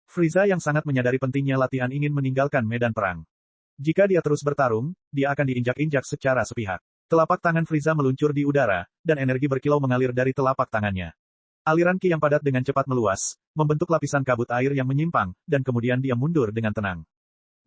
Frieza yang sangat menyadari pentingnya latihan ingin meninggalkan medan perang. Jika dia terus bertarung, dia akan diinjak-injak secara sepihak. Telapak tangan Frieza meluncur di udara, dan energi berkilau mengalir dari telapak tangannya. Aliran ki yang padat dengan cepat meluas, membentuk lapisan kabut air yang menyimpang, dan kemudian dia mundur dengan tenang.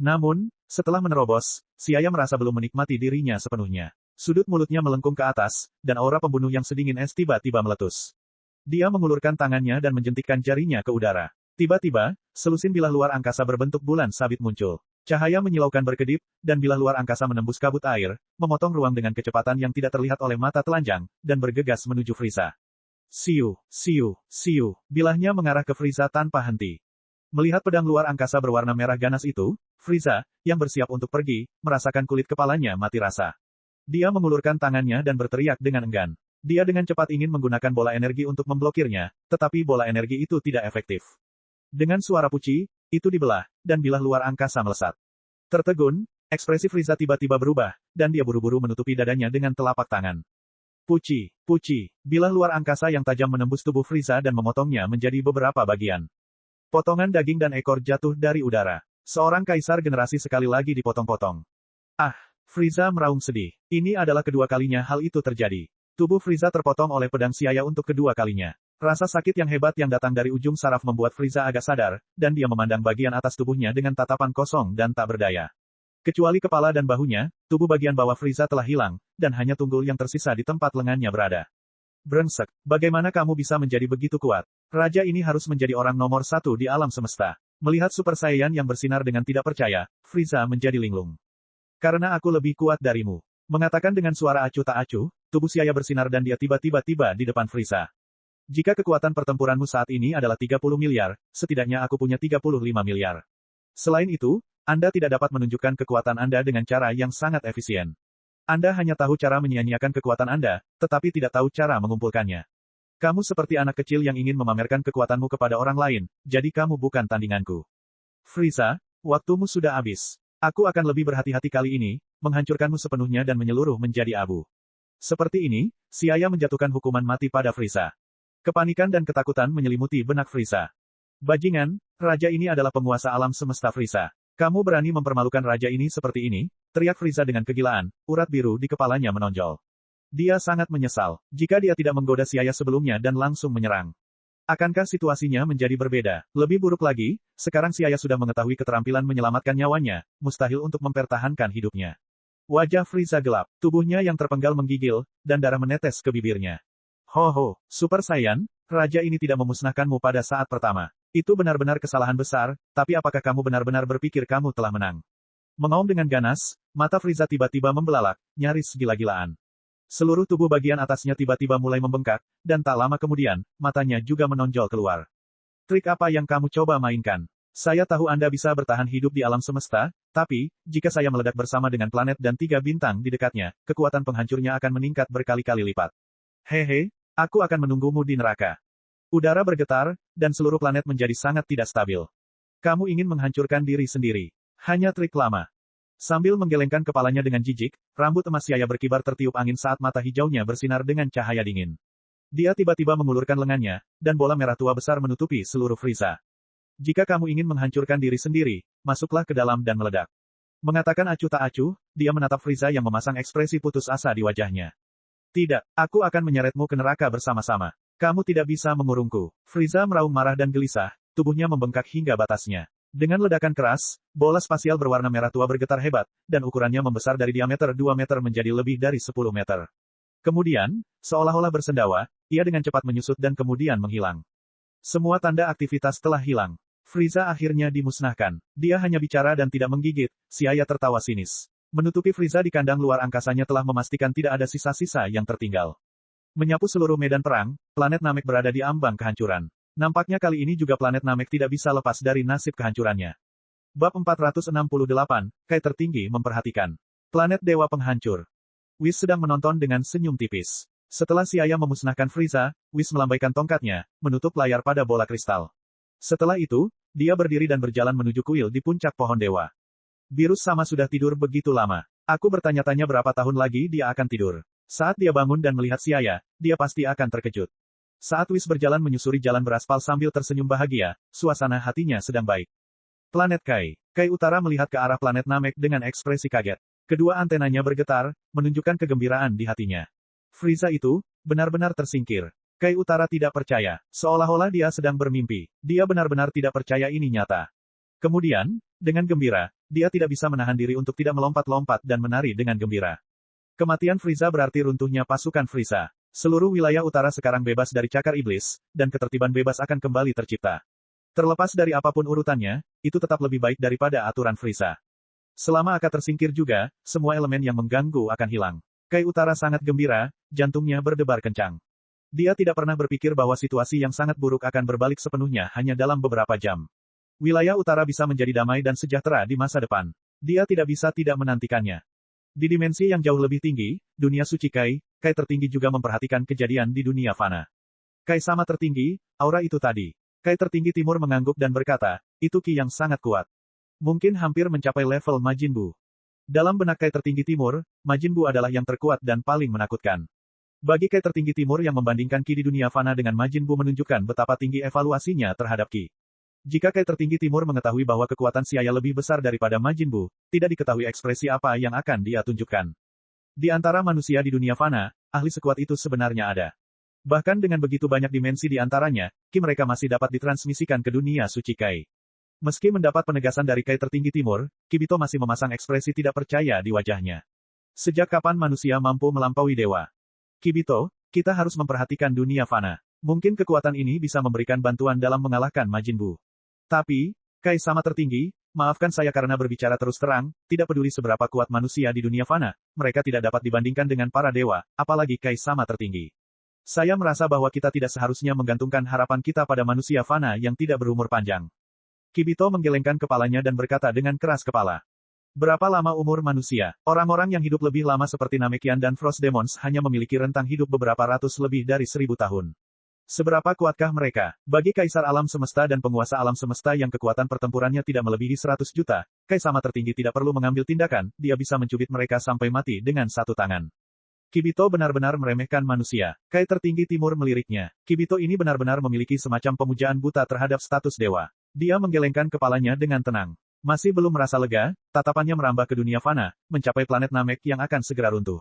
Namun, setelah menerobos, Xiaya merasa belum menikmati dirinya sepenuhnya. Sudut mulutnya melengkung ke atas, dan aura pembunuh yang sedingin es tiba-tiba meletus. Dia mengulurkan tangannya dan menjentikkan jarinya ke udara. Tiba-tiba, selusin bilah luar angkasa berbentuk bulan sabit muncul. Cahaya menyilaukan berkedip, dan bilah luar angkasa menembus kabut air, memotong ruang dengan kecepatan yang tidak terlihat oleh mata telanjang, dan bergegas menuju Frieza. Siu, siu, siu, bilahnya mengarah ke Frieza tanpa henti. Melihat pedang luar angkasa berwarna merah ganas itu, Frieza, yang bersiap untuk pergi, merasakan kulit kepalanya mati rasa. Dia mengulurkan tangannya dan berteriak dengan enggan. Dia dengan cepat ingin menggunakan bola energi untuk memblokirnya, tetapi bola energi itu tidak efektif. Dengan suara puci, itu dibelah, dan bilah luar angkasa melesat. Tertegun, ekspresi Frieza tiba-tiba berubah, dan dia buru-buru menutupi dadanya dengan telapak tangan. Puci, puci, bilah luar angkasa yang tajam menembus tubuh Frieza dan memotongnya menjadi beberapa bagian. Potongan daging dan ekor jatuh dari udara. Seorang kaisar generasi sekali lagi dipotong-potong. Ah, Frieza meraung sedih. Ini adalah kedua kalinya hal itu terjadi. Tubuh Frieza terpotong oleh pedang Xiaya untuk kedua kalinya. Rasa sakit yang hebat yang datang dari ujung saraf membuat Frieza agak sadar, dan dia memandang bagian atas tubuhnya dengan tatapan kosong dan tak berdaya. Kecuali kepala dan bahunya, tubuh bagian bawah Frieza telah hilang, dan hanya tunggul yang tersisa di tempat lengannya berada. Brengsek, bagaimana kamu bisa menjadi begitu kuat? Raja ini harus menjadi orang nomor satu di alam semesta. Melihat Super Saiyan yang bersinar dengan tidak percaya, Frieza menjadi linglung. Karena aku lebih kuat darimu. Mengatakan dengan suara acuh tak acuh, tubuh Xiaya bersinar dan dia tiba-tiba tiba di depan Frieza. Jika kekuatan pertempuranmu saat ini adalah 30 miliar, setidaknya aku punya 35 miliar. Selain itu, Anda tidak dapat menunjukkan kekuatan Anda dengan cara yang sangat efisien. Anda hanya tahu cara menyia-nyiakan kekuatan Anda, tetapi tidak tahu cara mengumpulkannya. Kamu seperti anak kecil yang ingin memamerkan kekuatanmu kepada orang lain, jadi kamu bukan tandinganku. Frieza, waktumu sudah habis. Aku akan lebih berhati-hati kali ini, menghancurkanmu sepenuhnya dan menyeluruh menjadi abu. Seperti ini, Xiaya menjatuhkan hukuman mati pada Frieza. Kepanikan dan ketakutan menyelimuti benak Frieza. Bajingan, raja ini adalah penguasa alam semesta Frieza. Kamu berani mempermalukan raja ini seperti ini? Teriak Frieza dengan kegilaan, urat biru di kepalanya menonjol. Dia sangat menyesal, jika dia tidak menggoda Xiaya sebelumnya dan langsung menyerang. Akankah situasinya menjadi berbeda? Lebih buruk lagi, sekarang Xiaya sudah mengetahui keterampilan menyelamatkan nyawanya, mustahil untuk mempertahankan hidupnya. Wajah Frieza gelap, tubuhnya yang terpenggal menggigil, dan darah menetes ke bibirnya. Ho, Super Saiyan, raja ini tidak memusnahkanmu pada saat pertama. Itu benar-benar kesalahan besar, tapi apakah kamu benar-benar berpikir kamu telah menang? Mengaum dengan ganas, mata Frieza tiba-tiba membelalak, nyaris gila-gilaan. Seluruh tubuh bagian atasnya tiba-tiba mulai membengkak, dan tak lama kemudian, matanya juga menonjol keluar. Trik apa yang kamu coba mainkan? Saya tahu Anda bisa bertahan hidup di alam semesta, tapi, jika saya meledak bersama dengan planet dan 3 bintang di dekatnya, kekuatan penghancurnya akan meningkat berkali-kali lipat. Hehe, aku akan menunggumu di neraka. Udara bergetar, dan seluruh planet menjadi sangat tidak stabil. Kamu ingin menghancurkan diri sendiri. Hanya trik lama. Sambil menggelengkan kepalanya dengan jijik, rambut emas Xiaya berkibar tertiup angin saat mata hijaunya bersinar dengan cahaya dingin. Dia tiba-tiba mengulurkan lengannya, dan bola merah tua besar menutupi seluruh Frieza. Jika kamu ingin menghancurkan diri sendiri, masuklah ke dalam dan meledak. Mengatakan acuh tak acuh, dia menatap Frieza yang memasang ekspresi putus asa di wajahnya. Tidak, aku akan menyeretmu ke neraka bersama-sama. Kamu tidak bisa mengurungku. Frieza meraung marah dan gelisah, tubuhnya membengkak hingga batasnya. Dengan ledakan keras, bola spasial berwarna merah tua bergetar hebat, dan ukurannya membesar dari diameter 2 meter menjadi lebih dari 10 meter. Kemudian, seolah-olah bersendawa, ia dengan cepat menyusut dan kemudian menghilang. Semua tanda aktivitas telah hilang. Frieza akhirnya dimusnahkan. Dia hanya bicara dan tidak menggigit, Xiaya tertawa sinis. Menutupi Frieza di kandang luar angkasanya telah memastikan tidak ada sisa-sisa yang tertinggal. Menyapu seluruh medan perang, planet Namek berada di ambang kehancuran. Nampaknya kali ini juga planet Namek tidak bisa lepas dari nasib kehancurannya. Bab 468, Kai tertinggi memperhatikan. Planet Dewa Penghancur. Whis sedang menonton dengan senyum tipis. Setelah Xiaya memusnahkan Frieza, Whis melambaikan tongkatnya, menutup layar pada bola kristal. Setelah itu, dia berdiri dan berjalan menuju kuil di puncak pohon dewa. Virus sama sudah tidur begitu lama. Aku bertanya-tanya berapa tahun lagi dia akan tidur. Saat dia bangun dan melihat Xiaya, dia pasti akan terkejut. Saat Whis berjalan menyusuri jalan beraspal sambil tersenyum bahagia, suasana hatinya sedang baik. Planet Kai. Kai Utara melihat ke arah planet Namek dengan ekspresi kaget. Kedua antenanya bergetar, menunjukkan kegembiraan di hatinya. Frieza itu, benar-benar tersingkir. Kai Utara tidak percaya, seolah-olah dia sedang bermimpi. Dia benar-benar tidak percaya ini nyata. Kemudian, dengan gembira, dia tidak bisa menahan diri untuk tidak melompat-lompat dan menari dengan gembira. Kematian Frieza berarti runtuhnya pasukan Frieza. Seluruh wilayah utara sekarang bebas dari cakar iblis, dan ketertiban bebas akan kembali tercipta. Terlepas dari apapun urutannya, itu tetap lebih baik daripada aturan Frieza. Selama Aka tersingkir juga, semua elemen yang mengganggu akan hilang. Kai Utara sangat gembira, jantungnya berdebar kencang. Dia tidak pernah berpikir bahwa situasi yang sangat buruk akan berbalik sepenuhnya hanya dalam beberapa jam. Wilayah utara bisa menjadi damai dan sejahtera di masa depan. Dia tidak bisa tidak menantikannya. Di dimensi yang jauh lebih tinggi, dunia suci Kai, Kai tertinggi juga memperhatikan kejadian di dunia fana. Kai sama tertinggi, aura itu tadi. Kai tertinggi timur mengangguk dan berkata, itu Ki yang sangat kuat. Mungkin hampir mencapai level Majin Buu. Dalam benak Kai tertinggi timur, Majin Buu adalah yang terkuat dan paling menakutkan. Bagi Kai tertinggi timur yang membandingkan Ki di dunia fana dengan Majin Buu menunjukkan betapa tinggi evaluasinya terhadap Ki. Jika Kai tertinggi timur mengetahui bahwa kekuatan Xiaya lebih besar daripada Majin Buu, tidak diketahui ekspresi apa yang akan dia tunjukkan. Di antara manusia di dunia fana, ahli sekuat itu sebenarnya ada. Bahkan dengan begitu banyak dimensi di antaranya, Ki mereka masih dapat ditransmisikan ke dunia suci Kai. Meski mendapat penegasan dari Kai tertinggi timur, Kibito masih memasang ekspresi tidak percaya di wajahnya. Sejak kapan manusia mampu melampaui dewa? Kibito, kita harus memperhatikan dunia fana. Mungkin kekuatan ini bisa memberikan bantuan dalam mengalahkan Majin Buu. Tapi, Kai sama tertinggi, maafkan saya karena berbicara terus terang, tidak peduli seberapa kuat manusia di dunia fana, mereka tidak dapat dibandingkan dengan para dewa, apalagi Kai sama tertinggi. Saya merasa bahwa kita tidak seharusnya menggantungkan harapan kita pada manusia fana yang tidak berumur panjang. Kibito menggelengkan kepalanya dan berkata dengan keras kepala. Berapa lama umur manusia? Orang-orang yang hidup lebih lama seperti Namekian dan Frost Demons hanya memiliki rentang hidup beberapa ratus lebih dari 1000 tahun. Seberapa kuatkah mereka? Bagi Kaisar Alam Semesta dan penguasa Alam Semesta yang kekuatan pertempurannya tidak melebihi 100 juta, Kai sama tertinggi tidak perlu mengambil tindakan, dia bisa mencubit mereka sampai mati dengan satu tangan. Kibito benar-benar meremehkan manusia. Kai tertinggi timur meliriknya. Kibito ini benar-benar memiliki semacam pemujaan buta terhadap status dewa. Dia menggelengkan kepalanya dengan tenang. Masih belum merasa lega, tatapannya merambah ke dunia fana, mencapai planet Namek yang akan segera runtuh.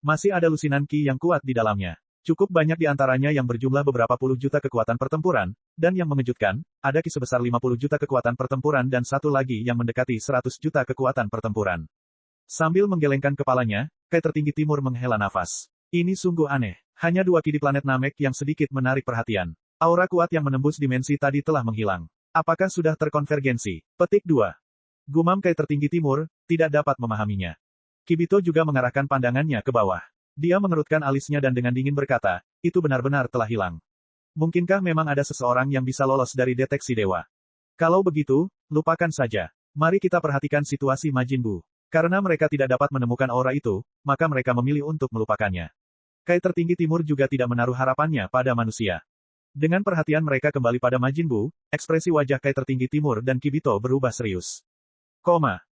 Masih ada lusinan Ki yang kuat di dalamnya. Cukup banyak di antaranya yang berjumlah beberapa puluh juta kekuatan pertempuran, dan yang mengejutkan, ada Ki sebesar 50 juta kekuatan pertempuran dan satu lagi yang mendekati 100 juta kekuatan pertempuran. Sambil menggelengkan kepalanya, Kai tertinggi timur menghela nafas. Ini sungguh aneh. Hanya 2 Ki di planet Namek yang sedikit menarik perhatian. Aura kuat yang menembus dimensi tadi telah menghilang. Apakah sudah terkonvergensi? Petik 2. Gumam Kai tertinggi timur, tidak dapat memahaminya. Kibito juga mengarahkan pandangannya ke bawah. Dia mengerutkan alisnya dan dengan dingin berkata, itu benar-benar telah hilang. Mungkinkah memang ada seseorang yang bisa lolos dari deteksi dewa? Kalau begitu, lupakan saja. Mari kita perhatikan situasi Majin Buu. Karena mereka tidak dapat menemukan aura itu, maka mereka memilih untuk melupakannya. Kai tertinggi timur juga tidak menaruh harapannya pada manusia. Dengan perhatian mereka kembali pada Majin Buu, ekspresi wajah Kai tertinggi timur dan Kibito berubah serius.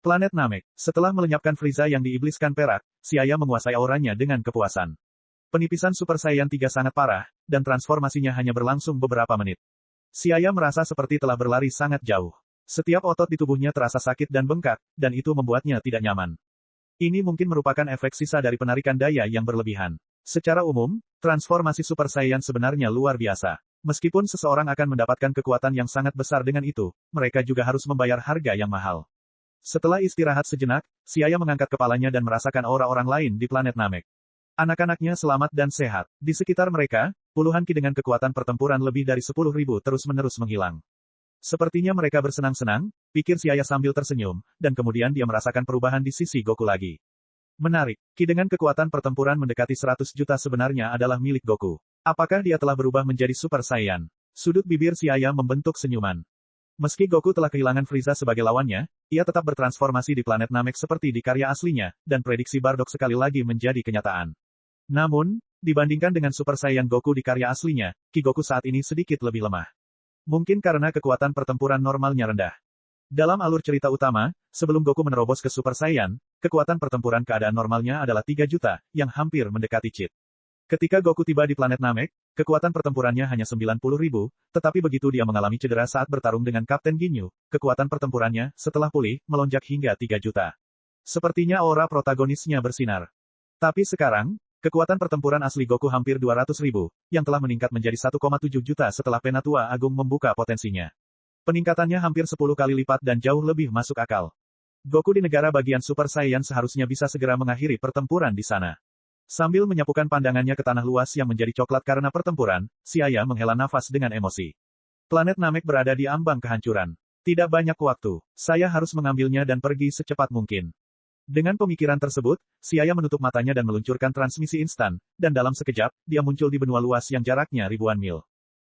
Planet Namek. Setelah melenyapkan Frieza yang diibliskan perak, Xiaya menguasai auranya dengan kepuasan. Penipisan Super Saiyan 3 sangat parah, dan transformasinya hanya berlangsung beberapa menit. Xiaya merasa seperti telah berlari sangat jauh. Setiap otot di tubuhnya terasa sakit dan bengkak, dan itu membuatnya tidak nyaman. Ini mungkin merupakan efek sisa dari penarikan daya yang berlebihan. Secara umum, transformasi Super Saiyan sebenarnya luar biasa. Meskipun seseorang akan mendapatkan kekuatan yang sangat besar dengan itu, mereka juga harus membayar harga yang mahal. Setelah istirahat sejenak, Xiaya mengangkat kepalanya dan merasakan aura orang lain di planet Namek. Anak-anaknya selamat dan sehat. Di sekitar mereka, puluhan Ki dengan kekuatan pertempuran lebih dari 10.000 terus-menerus menghilang. Sepertinya mereka bersenang-senang, pikir Xiaya sambil tersenyum, dan kemudian dia merasakan perubahan di sisi Goku lagi. Menarik, Ki dengan kekuatan pertempuran mendekati 100 juta sebenarnya adalah milik Goku. Apakah dia telah berubah menjadi Super Saiyan? Sudut bibir Xiaya membentuk senyuman. Meski Goku telah kehilangan Frieza sebagai lawannya, ia tetap bertransformasi di planet Namek seperti di karya aslinya, dan prediksi Bardock sekali lagi menjadi kenyataan. Namun, dibandingkan dengan Super Saiyan Goku di karya aslinya, Ki Goku saat ini sedikit lebih lemah. Mungkin karena kekuatan pertempuran normalnya rendah. Dalam alur cerita utama, sebelum Goku menerobos ke Super Saiyan, kekuatan pertempuran keadaan normalnya adalah 3 juta, yang hampir mendekati cheat. Ketika Goku tiba di planet Namek, kekuatan pertempurannya hanya 90.000, tetapi begitu dia mengalami cedera saat bertarung dengan Kapten Ginyu, kekuatan pertempurannya, setelah pulih, melonjak hingga 3 juta. Sepertinya aura protagonisnya bersinar. Tapi sekarang, kekuatan pertempuran asli Goku hampir 200.000, yang telah meningkat menjadi 1,7 juta setelah Penatua Agung membuka potensinya. Peningkatannya hampir 10 kali lipat dan jauh lebih masuk akal. Goku di negara bagian Super Saiyan seharusnya bisa segera mengakhiri pertempuran di sana. Sambil menyapukan pandangannya ke tanah luas yang menjadi coklat karena pertempuran, si ayah menghela nafas dengan emosi. Planet Namek berada di ambang kehancuran. Tidak banyak waktu, saya harus mengambilnya dan pergi secepat mungkin. Dengan pemikiran tersebut, si ayah menutup matanya dan meluncurkan transmisi instan, dan dalam sekejap, dia muncul di benua luas yang jaraknya ribuan mil.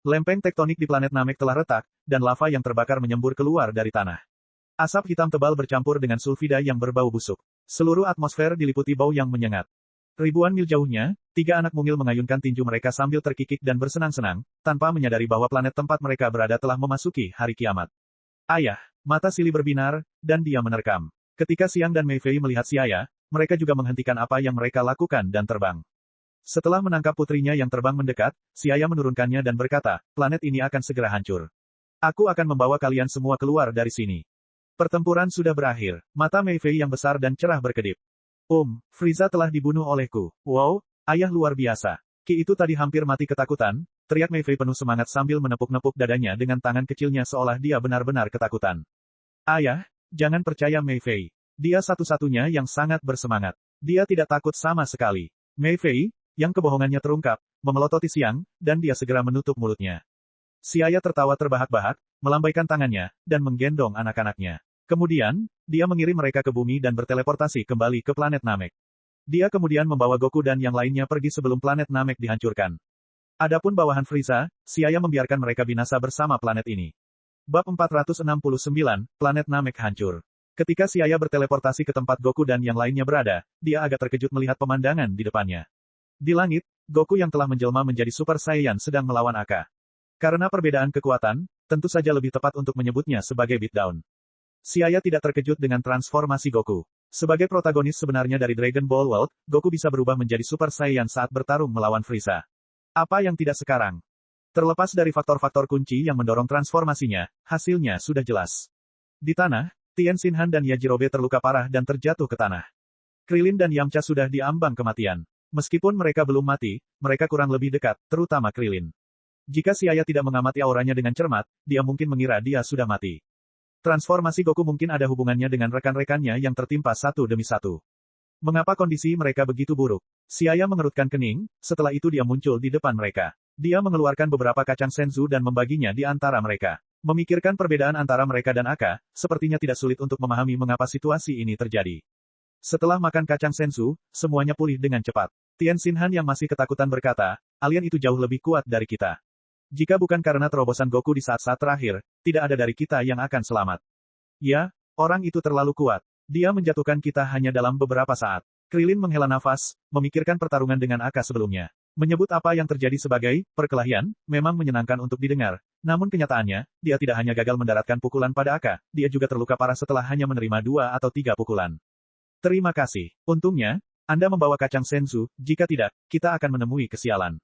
Lempeng tektonik di planet Namek telah retak, dan lava yang terbakar menyembur keluar dari tanah. Asap hitam tebal bercampur dengan sulfida yang berbau busuk. Seluruh atmosfer diliputi bau yang menyengat. Ribuan mil jauhnya, 3 anak mungil mengayunkan tinju mereka sambil terkikik dan bersenang-senang, tanpa menyadari bahwa planet tempat mereka berada telah memasuki hari kiamat. Ayah, mata Sili berbinar, dan dia menerkam. Ketika Xiang dan Mei Fei melihat si ayah, mereka juga menghentikan apa yang mereka lakukan dan terbang. Setelah menangkap putrinya yang terbang mendekat, si ayah menurunkannya dan berkata, planet ini akan segera hancur. Aku akan membawa kalian semua keluar dari sini. Pertempuran sudah berakhir. Mata Mei Fei yang besar dan cerah berkedip. Frieza telah dibunuh olehku. Wow, ayah luar biasa. Ki itu tadi hampir mati ketakutan, teriak Mei Fei penuh semangat sambil menepuk-nepuk dadanya dengan tangan kecilnya seolah dia benar-benar ketakutan. Ayah, jangan percaya Mei Fei. Dia satu-satunya yang sangat bersemangat. Dia tidak takut sama sekali. Mei Fei, yang kebohongannya terungkap, memelototi Xiang, dan dia segera menutup mulutnya. Si ayah tertawa terbahak-bahak, melambaikan tangannya, dan menggendong anak-anaknya. Kemudian, dia mengirim mereka ke bumi dan berteleportasi kembali ke planet Namek. Dia kemudian membawa Goku dan yang lainnya pergi sebelum planet Namek dihancurkan. Adapun bawahan Frieza, si ayah membiarkan mereka binasa bersama planet ini. Bab 469, Planet Namek hancur. Ketika si ayah berteleportasi ke tempat Goku dan yang lainnya berada, dia agak terkejut melihat pemandangan di depannya. Di langit, Goku yang telah menjelma menjadi Super Saiyan sedang melawan Aka. Karena perbedaan kekuatan, tentu saja lebih tepat untuk menyebutnya sebagai beatdown. Si ayah tidak terkejut dengan transformasi Goku. Sebagai protagonis sebenarnya dari Dragon Ball World, Goku bisa berubah menjadi Super Saiyan saat bertarung melawan Frieza. Apa yang tidak sekarang? Terlepas dari faktor-faktor kunci yang mendorong transformasinya, hasilnya sudah jelas. Di tanah, Tien Shinhan dan Yajirobe terluka parah dan terjatuh ke tanah. Krilin dan Yamcha sudah diambang kematian. Meskipun mereka belum mati, mereka kurang lebih dekat, terutama Krilin. Jika si ayah tidak mengamati auranya dengan cermat, dia mungkin mengira dia sudah mati. Transformasi Goku mungkin ada hubungannya dengan rekan-rekannya yang tertimpa satu demi satu. Mengapa kondisi mereka begitu buruk? Si ayah mengerutkan kening, setelah itu dia muncul di depan mereka. Dia mengeluarkan beberapa kacang senzu dan membaginya di antara mereka. Memikirkan perbedaan antara mereka dan Aka, sepertinya tidak sulit untuk memahami mengapa situasi ini terjadi. Setelah makan kacang senzu, semuanya pulih dengan cepat. Tien Shinhan yang masih ketakutan berkata, alien itu jauh lebih kuat dari kita. Jika bukan karena terobosan Goku di saat-saat terakhir, tidak ada dari kita yang akan selamat. Ya, orang itu terlalu kuat. Dia menjatuhkan kita hanya dalam beberapa saat. Krilin menghela nafas, memikirkan pertarungan dengan Aka sebelumnya. Menyebut apa yang terjadi sebagai perkelahian, memang menyenangkan untuk didengar. Namun kenyataannya, dia tidak hanya gagal mendaratkan pukulan pada Aka, dia juga terluka parah setelah hanya menerima 2 atau 3 pukulan. Terima kasih. Untungnya, Anda membawa kacang senzu, jika tidak, kita akan menemui kesialan.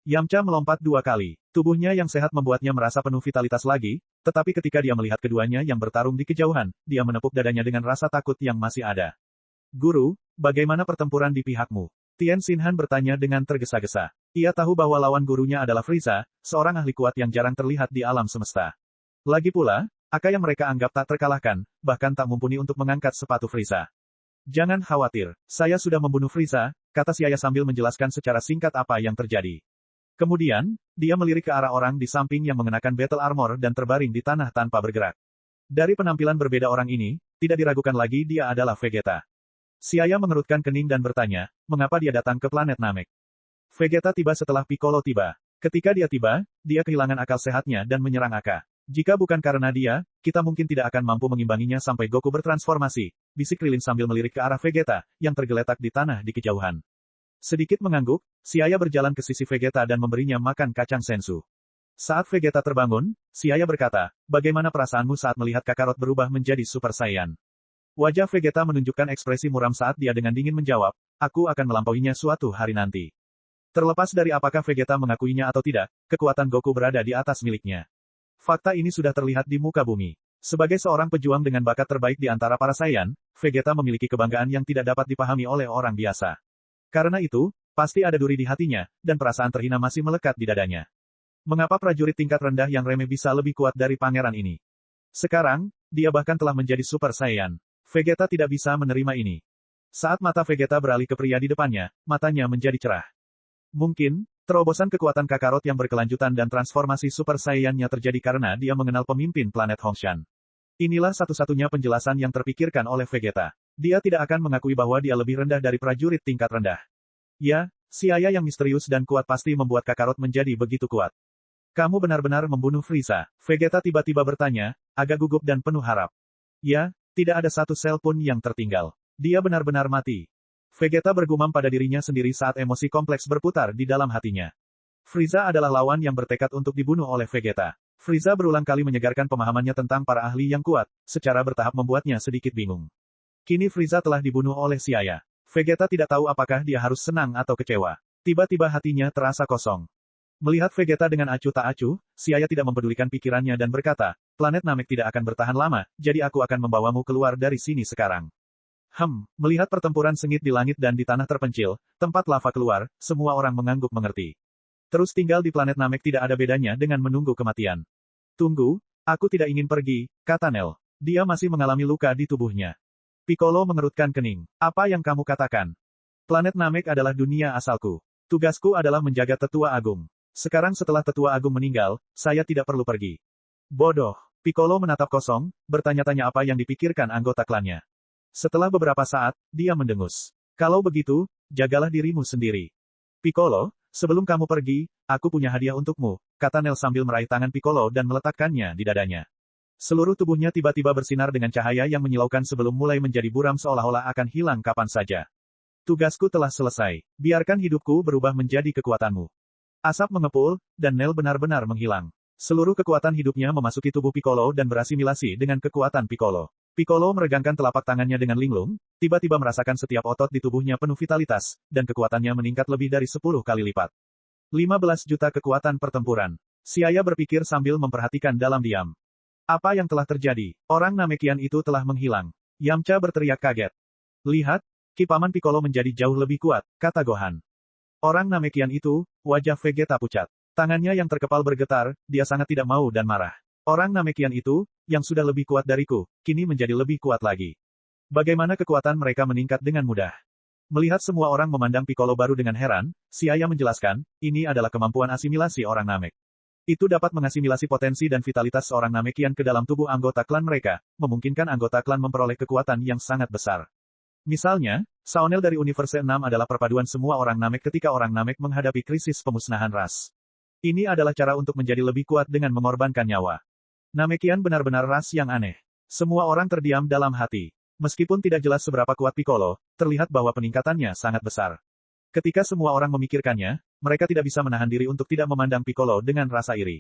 Yamcha melompat 2 kali. Tubuhnya yang sehat membuatnya merasa penuh vitalitas lagi, tetapi ketika dia melihat keduanya yang bertarung di kejauhan, dia menepuk dadanya dengan rasa takut yang masih ada. Guru, bagaimana pertempuran di pihakmu? Tien Shinhan bertanya dengan tergesa-gesa. Ia tahu bahwa lawan gurunya adalah Frieza, seorang ahli kuat yang jarang terlihat di alam semesta. Lagi pula, Aka yang mereka anggap tak terkalahkan, bahkan tak mumpuni untuk mengangkat sepatu Frieza. Jangan khawatir, saya sudah membunuh Frieza, kata si ayah sambil menjelaskan secara singkat apa yang terjadi. Kemudian, dia melirik ke arah orang di samping yang mengenakan battle armor dan terbaring di tanah tanpa bergerak. Dari penampilan berbeda orang ini, tidak diragukan lagi dia adalah Vegeta. Si ayah mengerutkan kening dan bertanya, mengapa dia datang ke planet Namek? Vegeta tiba setelah Piccolo tiba. Ketika dia tiba, dia kehilangan akal sehatnya dan menyerang Aka. Jika bukan karena dia, kita mungkin tidak akan mampu mengimbanginya sampai Goku bertransformasi, bisik Krilin sambil melirik ke arah Vegeta, yang tergeletak di tanah di kejauhan. Sedikit mengangguk, si ayah berjalan ke sisi Vegeta dan memberinya makan kacang senzu. Saat Vegeta terbangun, Siaya berkata, bagaimana perasaanmu saat melihat Kakarot berubah menjadi Super Saiyan? Wajah Vegeta menunjukkan ekspresi muram saat dia dengan dingin menjawab, aku akan melampauinya suatu hari nanti. Terlepas dari apakah Vegeta mengakuinya atau tidak, kekuatan Goku berada di atas miliknya. Fakta ini sudah terlihat di muka bumi. Sebagai seorang pejuang dengan bakat terbaik di antara para Saiyan, Vegeta memiliki kebanggaan yang tidak dapat dipahami oleh orang biasa. Karena itu, pasti ada duri di hatinya, dan perasaan terhina masih melekat di dadanya. Mengapa prajurit tingkat rendah yang remeh bisa lebih kuat dari pangeran ini? Sekarang, dia bahkan telah menjadi Super Saiyan. Vegeta tidak bisa menerima ini. Saat mata Vegeta beralih ke pria di depannya, matanya menjadi cerah. Mungkin, terobosan kekuatan Kakarot yang berkelanjutan dan transformasi Super Saiyan-nya terjadi karena dia mengenal pemimpin planet Hongshan. Inilah satu-satunya penjelasan yang terpikirkan oleh Vegeta. Dia tidak akan mengakui bahwa dia lebih rendah dari prajurit tingkat rendah. Ya, Siaya yang misterius dan kuat pasti membuat Kakarot menjadi begitu kuat. Kamu benar-benar membunuh Frieza? Vegeta tiba-tiba bertanya, agak gugup dan penuh harap. Ya, tidak ada satu sel pun yang tertinggal. Dia benar-benar mati. Vegeta bergumam pada dirinya sendiri saat emosi kompleks berputar di dalam hatinya. Frieza adalah lawan yang bertekad untuk dibunuh oleh Vegeta. Frieza berulang kali menyegarkan pemahamannya tentang para ahli yang kuat, secara bertahap membuatnya sedikit bingung. Kini Frieza telah dibunuh oleh Siaya. Vegeta tidak tahu apakah dia harus senang atau kecewa. Tiba-tiba hatinya terasa kosong. Melihat Vegeta dengan acuh tak acuh, Siaya tidak mempedulikan pikirannya dan berkata, planet Namek tidak akan bertahan lama, jadi aku akan membawamu keluar dari sini sekarang. Melihat pertempuran sengit di langit dan di tanah terpencil, tempat lava keluar, semua orang mengangguk mengerti. Terus tinggal di planet Namek tidak ada bedanya dengan menunggu kematian. Tunggu, aku tidak ingin pergi, kata Nel. Dia masih mengalami luka di tubuhnya. Piccolo mengerutkan kening. Apa yang kamu katakan? Planet Namek adalah dunia asalku. Tugasku adalah menjaga Tetua Agung. Sekarang setelah Tetua Agung meninggal, saya tidak perlu pergi. Bodoh. Piccolo menatap kosong, bertanya-tanya apa yang dipikirkan anggota klannya. Setelah beberapa saat, dia mendengus. Kalau begitu, jagalah dirimu sendiri. Piccolo, sebelum kamu pergi, aku punya hadiah untukmu, kata Nel sambil meraih tangan Piccolo dan meletakkannya di dadanya. Seluruh tubuhnya tiba-tiba bersinar dengan cahaya yang menyilaukan sebelum mulai menjadi buram seolah-olah akan hilang kapan saja. Tugasku telah selesai. Biarkan hidupku berubah menjadi kekuatanmu. Asap mengepul, dan Nel benar-benar menghilang. Seluruh kekuatan hidupnya memasuki tubuh Piccolo dan berasimilasi dengan kekuatan Piccolo. Piccolo meregangkan telapak tangannya dengan linglung, tiba-tiba merasakan setiap otot di tubuhnya penuh vitalitas, dan kekuatannya meningkat lebih dari 10 kali lipat. 15 juta kekuatan pertempuran. Siaya berpikir sambil memperhatikan dalam diam. Apa yang telah terjadi? Orang Namekian itu telah menghilang. Yamcha berteriak kaget. Lihat, Ki Paman Piccolo menjadi jauh lebih kuat, kata Gohan. Orang Namekian itu, wajah Vegeta pucat. Tangannya yang terkepal bergetar, dia sangat tidak mau dan marah. Orang Namekian itu, yang sudah lebih kuat dariku, kini menjadi lebih kuat lagi. Bagaimana kekuatan mereka meningkat dengan mudah? Melihat semua orang memandang Piccolo baru dengan heran, Siaya menjelaskan, ini adalah kemampuan asimilasi orang Namek. Itu dapat mengasimilasi potensi dan vitalitas seorang Namekian ke dalam tubuh anggota klan mereka, memungkinkan anggota klan memperoleh kekuatan yang sangat besar. Misalnya, Saonel dari Universe 6 adalah perpaduan semua orang Namek ketika orang Namek menghadapi krisis pemusnahan ras. Ini adalah cara untuk menjadi lebih kuat dengan mengorbankan nyawa. Namekian benar-benar ras yang aneh. Semua orang terdiam dalam hati. Meskipun tidak jelas seberapa kuat Piccolo, terlihat bahwa peningkatannya sangat besar. Ketika semua orang memikirkannya, mereka tidak bisa menahan diri untuk tidak memandang Piccolo dengan rasa iri.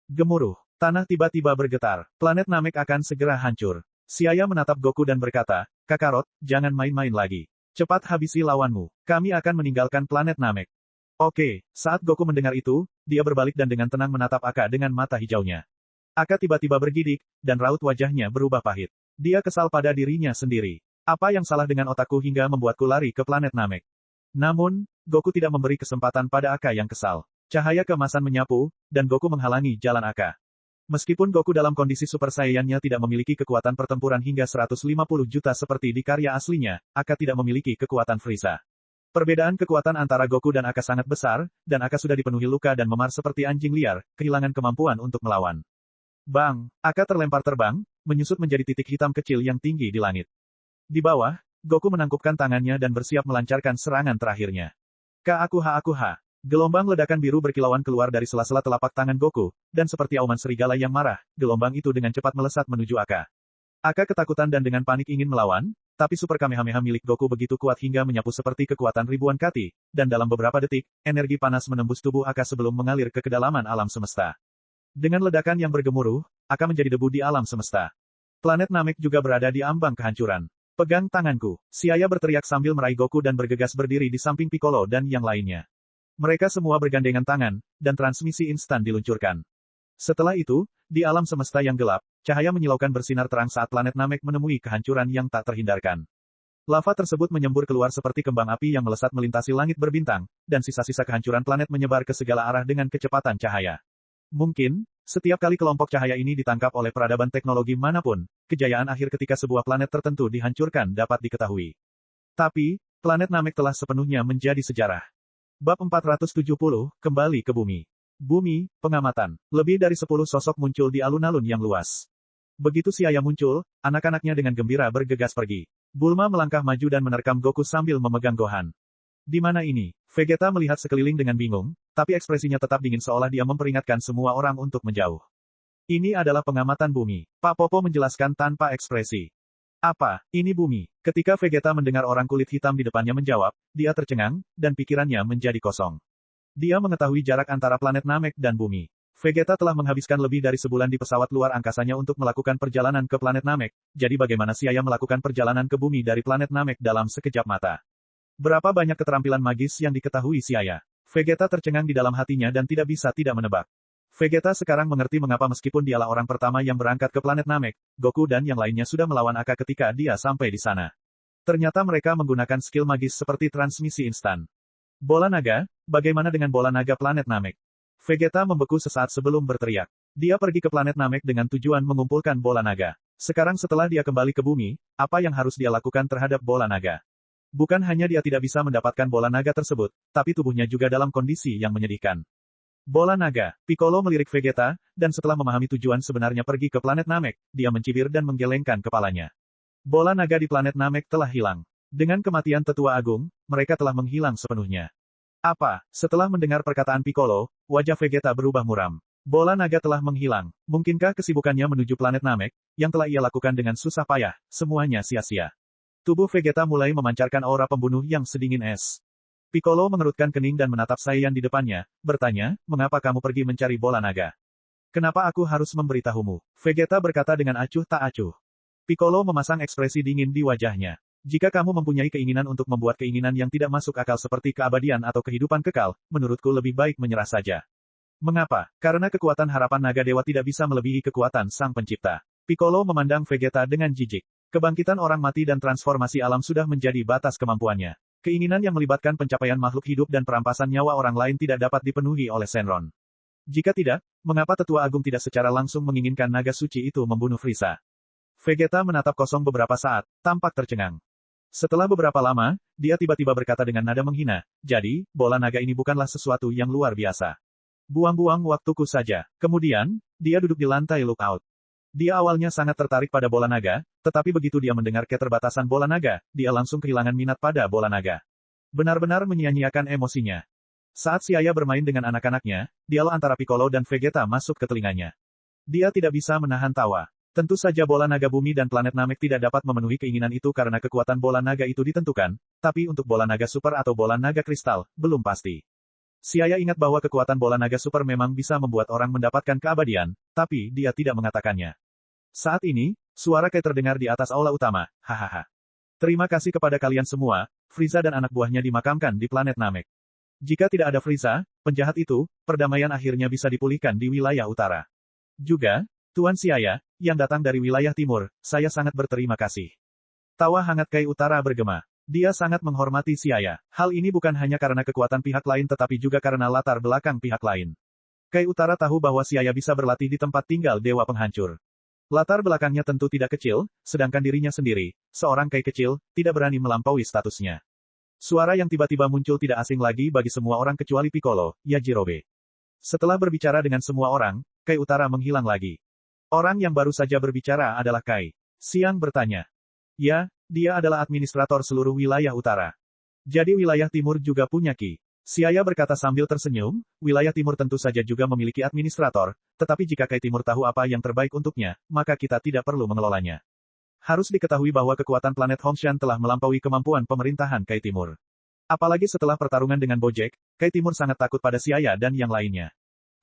Gemuruh. Tanah tiba-tiba bergetar. Planet Namek akan segera hancur. Siaya menatap Goku dan berkata, Kakarot, jangan main-main lagi. Cepat habisi lawanmu. Kami akan meninggalkan planet Namek. Oke, saat Goku mendengar itu, dia berbalik dan dengan tenang menatap Aka dengan mata hijaunya. Aka tiba-tiba bergidik, dan raut wajahnya berubah pahit. Dia kesal pada dirinya sendiri. Apa yang salah dengan otakku hingga membuatku lari ke planet Namek? Namun, Goku tidak memberi kesempatan pada Aka yang kesal. Cahaya keemasan menyapu, dan Goku menghalangi jalan Aka. Meskipun Goku dalam kondisi Super Saiyan-nya tidak memiliki kekuatan pertempuran hingga 150 juta seperti di karya aslinya, Aka tidak memiliki kekuatan Frieza. Perbedaan kekuatan antara Goku dan Aka sangat besar, dan Aka sudah dipenuhi luka dan memar seperti anjing liar, kehilangan kemampuan untuk melawan. Bang! Aka terlempar terbang, menyusut menjadi titik hitam kecil yang tinggi di langit. Di bawah, Goku menangkupkan tangannya dan bersiap melancarkan serangan terakhirnya. K-Aku-Ha-Aku-Ha. Gelombang ledakan biru berkilauan keluar dari sela-sela telapak tangan Goku, dan seperti auman serigala yang marah, gelombang itu dengan cepat melesat menuju Aka. Aka ketakutan dan dengan panik ingin melawan, tapi Super Kamehameha milik Goku begitu kuat hingga menyapu seperti kekuatan ribuan kati, dan dalam beberapa detik, energi panas menembus tubuh Aka sebelum mengalir ke kedalaman alam semesta. Dengan ledakan yang bergemuruh, akan menjadi debu di alam semesta. Planet Namek juga berada di ambang kehancuran. Pegang tanganku. Siaya berteriak sambil meraih Goku dan bergegas berdiri di samping Piccolo dan yang lainnya. Mereka semua bergandengan tangan, dan transmisi instan diluncurkan. Setelah itu, di alam semesta yang gelap, cahaya menyilaukan bersinar terang saat planet Namek menemui kehancuran yang tak terhindarkan. Lava tersebut menyembur keluar seperti kembang api yang melesat melintasi langit berbintang, dan sisa-sisa kehancuran planet menyebar ke segala arah dengan kecepatan cahaya. Mungkin, setiap kali kelompok cahaya ini ditangkap oleh peradaban teknologi manapun, kejayaan akhir ketika sebuah planet tertentu dihancurkan dapat diketahui. Tapi, planet Namek telah sepenuhnya menjadi sejarah. Bab 470, kembali ke bumi. Bumi, pengamatan. Lebih dari 10 sosok muncul di alun-alun yang luas. Begitu Siaya muncul, anak-anaknya dengan gembira bergegas pergi. Bulma melangkah maju dan menerkam Goku sambil memegang Gohan. Di mana ini? Vegeta melihat sekeliling dengan bingung, tapi ekspresinya tetap dingin seolah dia memperingatkan semua orang untuk menjauh. Ini adalah pengamatan bumi. Pak Popo menjelaskan tanpa ekspresi. Apa, ini bumi? Ketika Vegeta mendengar orang kulit hitam di depannya menjawab, dia tercengang, dan pikirannya menjadi kosong. Dia mengetahui jarak antara planet Namek dan bumi. Vegeta telah menghabiskan lebih dari sebulan di pesawat luar angkasanya untuk melakukan perjalanan ke planet Namek, jadi bagaimana Siaya melakukan perjalanan ke bumi dari planet Namek dalam sekejap mata? Berapa banyak keterampilan magis yang diketahui Siaya? Vegeta tercengang di dalam hatinya dan tidak bisa tidak menebak. Vegeta sekarang mengerti mengapa meskipun dialah orang pertama yang berangkat ke planet Namek, Goku dan yang lainnya sudah melawan Aka ketika dia sampai di sana. Ternyata mereka menggunakan skill magis seperti transmisi instan. Bola naga, bagaimana dengan bola naga planet Namek? Vegeta membeku sesaat sebelum berteriak. Dia pergi ke planet Namek dengan tujuan mengumpulkan bola naga. Sekarang setelah dia kembali ke bumi, apa yang harus dia lakukan terhadap bola naga? Bukan hanya dia tidak bisa mendapatkan bola naga tersebut, tapi tubuhnya juga dalam kondisi yang menyedihkan. Bola naga. Piccolo melirik Vegeta, dan setelah memahami tujuan sebenarnya pergi ke planet Namek, dia mencibir dan menggelengkan kepalanya. Bola naga di planet Namek telah hilang. Dengan kematian Tetua Agung, mereka telah menghilang sepenuhnya. Apa? Setelah mendengar perkataan Piccolo, wajah Vegeta berubah muram. Bola naga telah menghilang. Mungkinkah kesibukannya menuju planet Namek, yang telah ia lakukan dengan susah payah, semuanya sia-sia? Tubuh Vegeta mulai memancarkan aura pembunuh yang sedingin es. Piccolo mengerutkan kening dan menatap Saiyan di depannya, bertanya, mengapa kamu pergi mencari bola naga? Kenapa aku harus memberitahumu? Vegeta berkata dengan acuh tak acuh. Piccolo memasang ekspresi dingin di wajahnya. Jika kamu mempunyai keinginan untuk membuat keinginan yang tidak masuk akal seperti keabadian atau kehidupan kekal, menurutku lebih baik menyerah saja. Mengapa? Karena kekuatan harapan naga dewa tidak bisa melebihi kekuatan sang pencipta. Piccolo memandang Vegeta dengan jijik. Kebangkitan orang mati dan transformasi alam sudah menjadi batas kemampuannya. Keinginan yang melibatkan pencapaian makhluk hidup dan perampasan nyawa orang lain tidak dapat dipenuhi oleh Shenron. Jika tidak, mengapa Tetua Agung tidak secara langsung menginginkan naga suci itu membunuh Frieza? Vegeta menatap kosong beberapa saat, tampak tercengang. Setelah beberapa lama, dia tiba-tiba berkata dengan nada menghina, jadi, bola naga ini bukanlah sesuatu yang luar biasa. Buang-buang waktuku saja. Kemudian, dia duduk di lantai lookout. Dia awalnya sangat tertarik pada bola naga, tetapi begitu dia mendengar keterbatasan bola naga, dia langsung kehilangan minat pada bola naga. Benar-benar menyia-nyiakan emosinya. Saat Siaya bermain dengan anak-anaknya, dialog antara Piccolo dan Vegeta masuk ke telinganya. Dia tidak bisa menahan tawa. Tentu saja bola naga bumi dan planet Namek tidak dapat memenuhi keinginan itu karena kekuatan bola naga itu ditentukan, tapi untuk bola naga super atau bola naga kristal, belum pasti. Siaya ingat bahwa kekuatan bola naga super memang bisa membuat orang mendapatkan keabadian, tapi dia tidak mengatakannya. Saat ini, suara Kai terdengar di atas aula utama, hahaha. Terima kasih kepada kalian semua, Frieza dan anak buahnya dimakamkan di planet Namek. Jika tidak ada Frieza, penjahat itu, perdamaian akhirnya bisa dipulihkan di wilayah utara. Juga, Tuan Siaya, yang datang dari wilayah timur, saya sangat berterima kasih. Tawa hangat Kai Utara bergema. Dia sangat menghormati Siaya. Hal ini bukan hanya karena kekuatan pihak lain tetapi juga karena latar belakang pihak lain. Kai Utara tahu bahwa Siaya bisa berlatih di tempat tinggal Dewa Penghancur. Latar belakangnya tentu tidak kecil, sedangkan dirinya sendiri, seorang Kai kecil, tidak berani melampaui statusnya. Suara yang tiba-tiba muncul tidak asing lagi bagi semua orang kecuali Piccolo, Yajirobe. Setelah berbicara dengan semua orang, Kai Utara menghilang lagi. Orang yang baru saja berbicara adalah Kai Xiang bertanya. Ya, dia adalah administrator seluruh wilayah utara. Jadi wilayah timur juga punya Ki. Siaya berkata sambil tersenyum, wilayah timur tentu saja juga memiliki administrator, tetapi jika Kai Timur tahu apa yang terbaik untuknya, maka kita tidak perlu mengelolanya. Harus diketahui bahwa kekuatan planet Hongshan telah melampaui kemampuan pemerintahan Kai Timur. Apalagi setelah pertarungan dengan Bojack, Kai Timur sangat takut pada Siaya dan yang lainnya.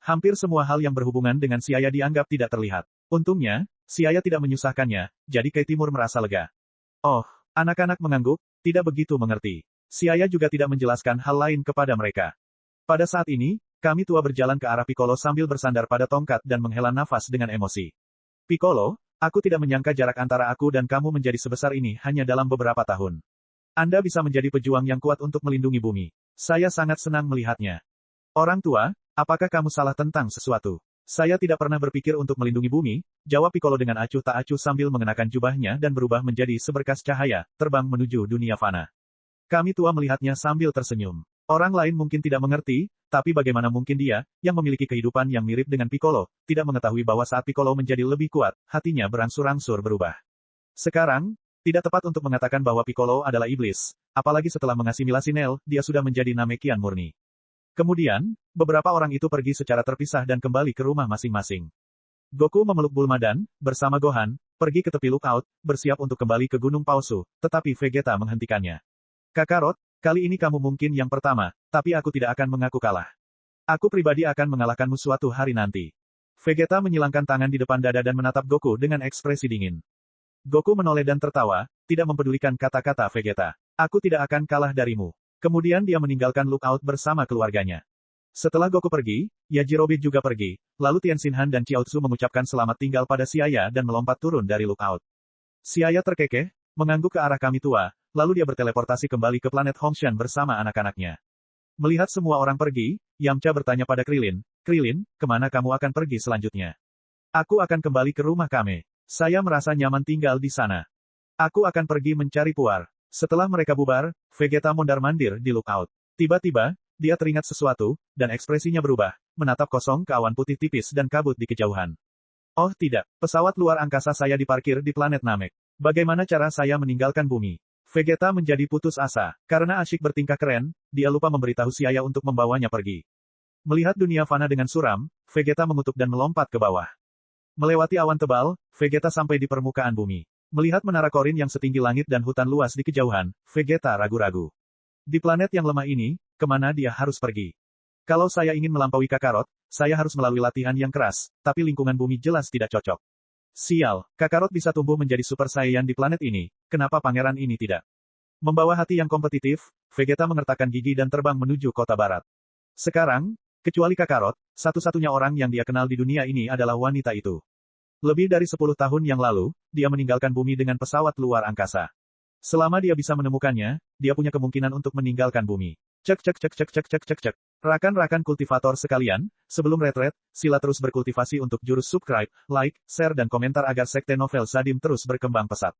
Hampir semua hal yang berhubungan dengan Siaya dianggap tidak terlihat. Untungnya, Siaya tidak menyusahkannya, jadi Kei Timur merasa lega. Oh, anak-anak mengangguk, tidak begitu mengerti. Siaya juga tidak menjelaskan hal lain kepada mereka. Pada saat ini, kami tua berjalan ke arah Piccolo sambil bersandar pada tongkat dan menghela nafas dengan emosi. Piccolo, aku tidak menyangka jarak antara aku dan kamu menjadi sebesar ini hanya dalam beberapa tahun. Anda bisa menjadi pejuang yang kuat untuk melindungi bumi. Saya sangat senang melihatnya. Orang tua, apakah kamu salah tentang sesuatu? Saya tidak pernah berpikir untuk melindungi bumi, jawab Piccolo dengan acuh tak acuh sambil mengenakan jubahnya dan berubah menjadi seberkas cahaya, terbang menuju dunia fana. Kami tua melihatnya sambil tersenyum. Orang lain mungkin tidak mengerti, tapi bagaimana mungkin dia, yang memiliki kehidupan yang mirip dengan Piccolo, tidak mengetahui bahwa saat Piccolo menjadi lebih kuat, hatinya berangsur-angsur berubah. Sekarang, tidak tepat untuk mengatakan bahwa Piccolo adalah iblis, apalagi setelah mengasimilasi Nel, dia sudah menjadi Namekian murni. Kemudian, beberapa orang itu pergi secara terpisah dan kembali ke rumah masing-masing. Goku memeluk Bulma dan, bersama Gohan, pergi ke tepi lookout, bersiap untuk kembali ke Gunung Palsu, tetapi Vegeta menghentikannya. Kakarot, kali ini kamu mungkin yang pertama, tapi aku tidak akan mengaku kalah. Aku pribadi akan mengalahkanmu suatu hari nanti. Vegeta menyilangkan tangan di depan dada dan menatap Goku dengan ekspresi dingin. Goku menoleh dan tertawa, tidak mempedulikan kata-kata Vegeta. Aku tidak akan kalah darimu. Kemudian dia meninggalkan lookout bersama keluarganya. Setelah Goku pergi, Yajirobe juga pergi, lalu Tenshinhan dan Chiaotzu mengucapkan selamat tinggal pada Siaya dan melompat turun dari lookout. Siaya terkekeh, mengangguk ke arah kami tua, lalu dia berteleportasi kembali ke planet Hongshan bersama anak-anaknya. Melihat semua orang pergi, Yamcha bertanya pada Krilin, Krilin, kemana kamu akan pergi selanjutnya? Aku akan kembali ke rumah kami. Saya merasa nyaman tinggal di sana. Aku akan pergi mencari Puar. Setelah mereka bubar, Vegeta mondar-mandir di lookout. Tiba-tiba, dia teringat sesuatu, dan ekspresinya berubah, menatap kosong ke awan putih tipis dan kabut di kejauhan. Oh tidak, pesawat luar angkasa saya diparkir di planet Namek. Bagaimana cara saya meninggalkan bumi? Vegeta menjadi putus asa. Karena asyik bertingkah keren, dia lupa memberitahu Siaya untuk membawanya pergi. Melihat dunia fana dengan suram, Vegeta mengutuk dan melompat ke bawah. Melewati awan tebal, Vegeta sampai di permukaan bumi. Melihat menara korin yang setinggi langit dan hutan luas di kejauhan, Vegeta ragu-ragu. Di planet yang lemah ini, kemana dia harus pergi? Kalau saya ingin melampaui Kakarot, saya harus melalui latihan yang keras, tapi lingkungan bumi jelas tidak cocok. Sial, Kakarot bisa tumbuh menjadi Super Saiyan di planet ini, kenapa pangeran ini tidak? Membawa hati yang kompetitif, Vegeta mengertakkan gigi dan terbang menuju kota barat. Sekarang, kecuali Kakarot, satu-satunya orang yang dia kenal di dunia ini adalah wanita itu. Lebih dari 10 tahun yang lalu, dia meninggalkan bumi dengan pesawat luar angkasa. Selama dia bisa menemukannya, dia punya kemungkinan untuk meninggalkan bumi. Cek cek cek cek cek cek cek cek. Rakan-rakan kultivator sekalian, sebelum retret, sila terus berkultivasi untuk jurus subscribe, like, share dan komentar agar sekte novel Sadim terus berkembang pesat.